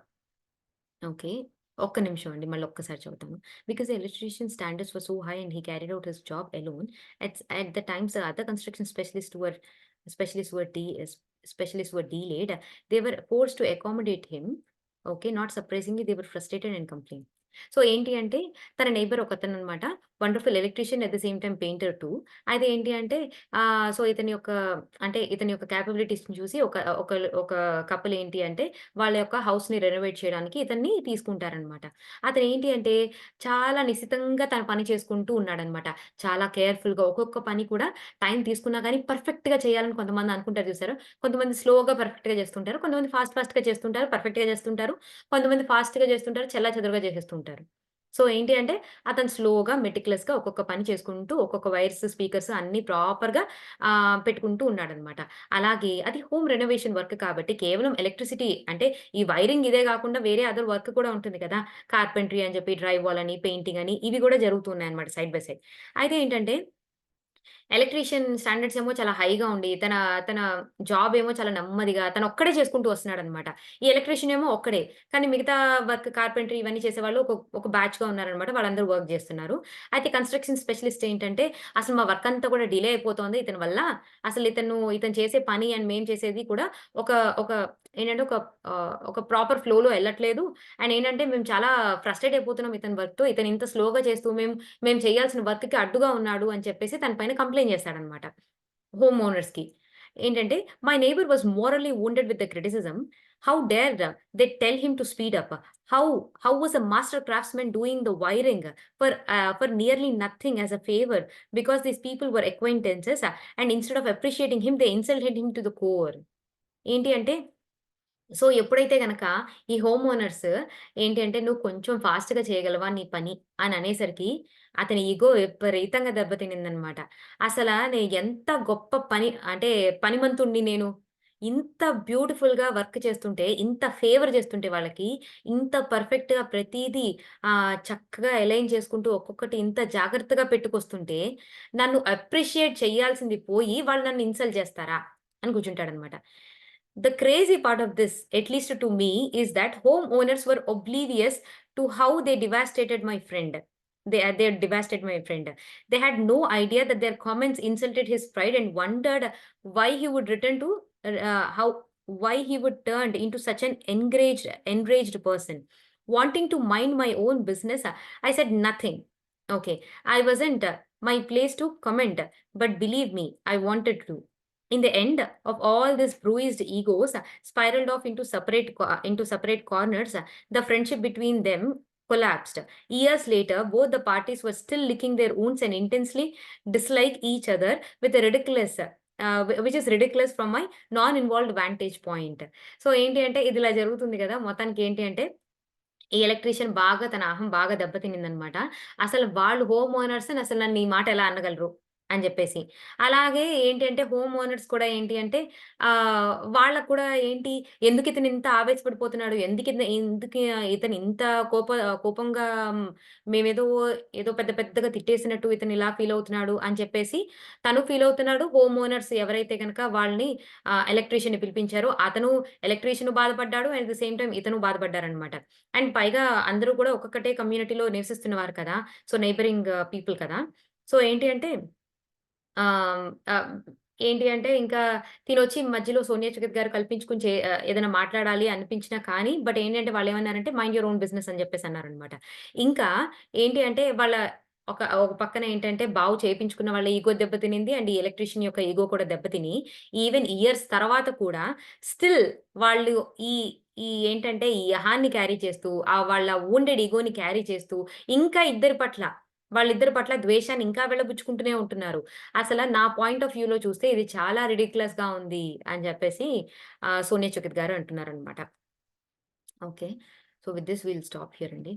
Okay. ఒక్క నిమిషం అండి. మళ్ళొక్కసారి చదువుతాను. Because the electrician standards were so high and he carried out his job alone. At the times other construction specialists were de specialists were delayed. They were forced to accommodate him. Okay. Not surprisingly they were frustrated and complain. So, ఏంటి అంటే తన neighbour ఒకతననమాట. Wonderful electrician at the same time painter too. అయితే ఏంటి అంటే so, ఇతని యొక్క కేపబిలిటీస్‌ని చూసి ఒక కపుల్ ఏంటి అంటే వాళ్ళ యొక్క హౌస్‌ని రెనోవేట్ చేయడానికి ఇతన్ని తీసుకుంటారనమాట. అతనేంటి అంటే చాలా నిశితంగా తన పని చేసుకుంటూ ఉన్నాడనమాట. చాలా కేర్‌ఫుల్‌గా ఒక్కొక్క పని కూడా టైం తీసుకున్నా గానీ పర్ఫెక్ట్‌గా చేయాలని కొంతమంది అనుకుంటారు చూసారా? కొంతమంది స్లోగా పర్ఫెక్ట్‌గా చేస్తుంటారు. కొంతమంది ఫాస్ట్‌గా చేస్తుంటారు. పర్ఫెక్ట్‌గా చేస్తుంటారు. కొంతమంది ఫాస్ట్‌గా చేస్తుంటారు. చెల్లాచెదురుగా చేసేస్తుంటారు. సో, ఏంటి అంటే అతను స్లోగా మెటిక్యులస్‌గా ఒక్కొక్క పని చేసుకుంటూ ఒక్కొక్క వైర్స్, స్పీకర్స్ అన్నీ ప్రాపర్‌గా పెట్టుకుంటూ ఉన్నాడనమాట. అలాగే అది హోమ్ రెనోవేషన్ వర్క్ కాబట్టి కేవలం ఎలక్ట్రిసిటీ అంటే ఈ వైరింగ్ ఇదే గాకుండా వేరే అదర్ వర్క్ కూడా ఉంటుంది కదా! కార్పెంటరీ అని చెప్పి, డ్రై వాల్ అని, పెయింటింగ్ అని ఇవి గూడా జరుగుతున్నాయన్నమాట సైడ్ బై సైడ్. అయితే ఏంటంటే ఎలక్ట్రీషియన్ స్టాండర్డ్స్ ఏమో చాలా హైగా ఉండి, తన తన జాబ్ ఏమో చాలా నెమ్మదిగా తనొక్కడే చేసుకుంటూ వస్తున్నాడనమాట. ఈ ఎలక్ట్రీషియన్ ఏమో ఒక్కడే. కానీ మిగతా వర్క్ కార్పెంటరీ ఇవన్నీ చేసేవాళ్ళు ఒక బ్యాచ్‌గా ఉన్నారనమాట. వాళ్ళందరూ వర్క్ జేస్తున్నారు. అయితే కన్‌స్ట్రక్షన్ స్పెషలిస్ట్ ఏంటంటే, "అసలు మా వర్క్ అంతా కూడా డిలే అయిపోతోంది ఇతని వల్ల. అసలు ఇతను చేసే పని అండ్ మేము చేసేది కూడా ఒక ఒక ఏంటంటే ఒక ప్రాపర్ ఫ్లోలో ఎళ్ళట్లేదు. అండ్ ఏంటంటే మేము చాలా ఫ్రస్ట్రేట్ అయిపోతున్నాం ఇతని వర్క్‌తో. ఇతను ఇంత స్లోగా చేస్తూ మేము చేయాల్సిన వర్క్‌కి అడ్డుగా ఉన్నాడు" అని చెప్పేసి తన పైన కంప్లెయింట్ చేస్తాడనమాట. హోమ్ ఓనర్స్‌కి. ఏంటంటే, "my neighbour was morally wounded with the criticism. How dare they tell him to speed up? How how was a master craftsman doing the wiring for nearly nothing as a favour because these people were acquaintances and instead of appreciating him they insulted him to the core." ఏంటి అంటే so, ఎప్పుడైతే గనక ఈ home owners ఏంటి అంటే, "నువ్వు కొంచెం ఫాస్ట్‌గా చేయగలవా నీ పని" అని అనేసరికి, అతని ఇగో విపరీతంగా దెబ్బతినిందనమాట. ఎంత గొప్ప పని అంటే పనిమంతుడిని నేను. ఇంత బ్యూటిఫుల్‌గా వర్క్ చేస్తుంటే, ఇంత ఫేవర్ చేస్తుంటే వాళ్ళకి, ఇంత పర్ఫెక్ట్‌గా ప్రతీదీ చక్కగా అలైన్ చేసుకుంటూ ఒక్కొక్కటి ఇంత జాగ్రత్తగా పెట్టుకొస్తుంటే, నన్ను అప్రిషియేట్ చేయాల్సింది పోయి, వాళ్ళు నన్ను ఇన్సల్ట్ చేస్తారా? అని కూర్చుంటాడనమాట. The crazy part of this, at least to me, is that homeowners were oblivious to how they devastated my friend. They devastated my friend. They had no idea that their comments insulted his pride and wondered why he would return to how why he would turn into such an enraged person. Wanting to mind my own business, I said nothing. Okay, I wasn't my place to comment, but believe me, I wanted to. In the end of all these bruised egos spiraled off into separate corners. The friendship between them collapsed. Years later, both the parties were still licking their wounds and intensely dislike each other with a ridiculous which is ridiculous from my non involved Vantage point. So, ఏంటి అంటే ఇదిలా జరుగుతుంది గదా! మొత్తానికి ఏంటి అంటే ఈ electrician బాగా తన అహం బాగా దెబ్బతినిందనమాట. అసలు వాళ్ళు హోమ్ ఓనర్స్‌ని అసలు నన్ను ఈ మాట ఎలా అనగలరు అని జెప్పేసి. అలాగే ఏంటి అంటే హోమ్ ఓనర్స్ కూడా ఏంటి అంటే వాళ్ళకి కూడా ఏంటి ఎందుకితను ఇంత ఆవేశపడిపోతున్నాడు? ఎందుకు ఇతను ఇంత కోపంగా మేమేదో ఏదో పెద్ద పెద్దగా తిట్టేసినట్టు ఇతను ఇలా ఫీల్ అవుతున్నాడు అని చెప్పేసి తను ఫీల్ అవుతున్నాడు. హోమ్ ఓనర్స్ ఎవరైతే గనక వాళ్ళని ఎలక్ట్రీషియన్‌ని పిలిపించారో అతను ఎలక్ట్రీషియన్ బాధపడ్డాడు. అట్ ది సేమ్ టైమ్ ఇతను బాధపడ్డారనమాట. అండ్ పైగా అందరూ కూడా ఒక్కొక్కటే కమ్యూనిటీలో నివసిస్తున్నవారు కదా! సో, నైబరింగ్ పీపుల్ కదా! సో, ఏంటి అంటే ఆహ్, ఆహ్, ఏంటి అంటే ఇంకా తినొచ్చి మధ్యలో సోనియా సుగత్ గారు కల్పించుకొని ఏదైనా మాట్లాడాలి అనిపించినా కానీ, బట్ ఏంటంటే వాళ్ళేమన్నారంటే మైండ్ యూర్ ఓన్ బిజినెస్ అని జెప్పేసి అన్నారనమాట. ఇంకా ఏంటి అంటే ఒక పక్కన ఏంటంటే బాగు చేపించుకున్న వాళ్ళ ఇగో దెబ్బతినింది. అండ్ ఈ ఎలక్ట్రీషియన్ యొక్క ఇగో కూడా దెబ్బతిని ఈవెన్ ఇయర్స్ తర్వాత కూడా స్టిల్ వాళ్ళు ఈ ఈ ఏంటంటే ఈ అహాన్ని క్యారీ చేస్తూ వాళ్ళ వూండెడ్ ఇగోని క్యారీ చేస్తూ ఇంకా వాళ్ళిద్దరి పట్ల ద్వేషాన్ని ఇంకా వెళ్లబుచ్చుకుంటూనే ఉంటున్నారు. నా పాయింట్ ఆఫ్ వ్యూలో చూస్తే ఇది చాలా రిడిక్యులస్‌గా ఉంది అని జెప్పేసి సోనియా చుకిత్ గారు అంటున్నారనమాట. Okay. So, with this will stop here అండి.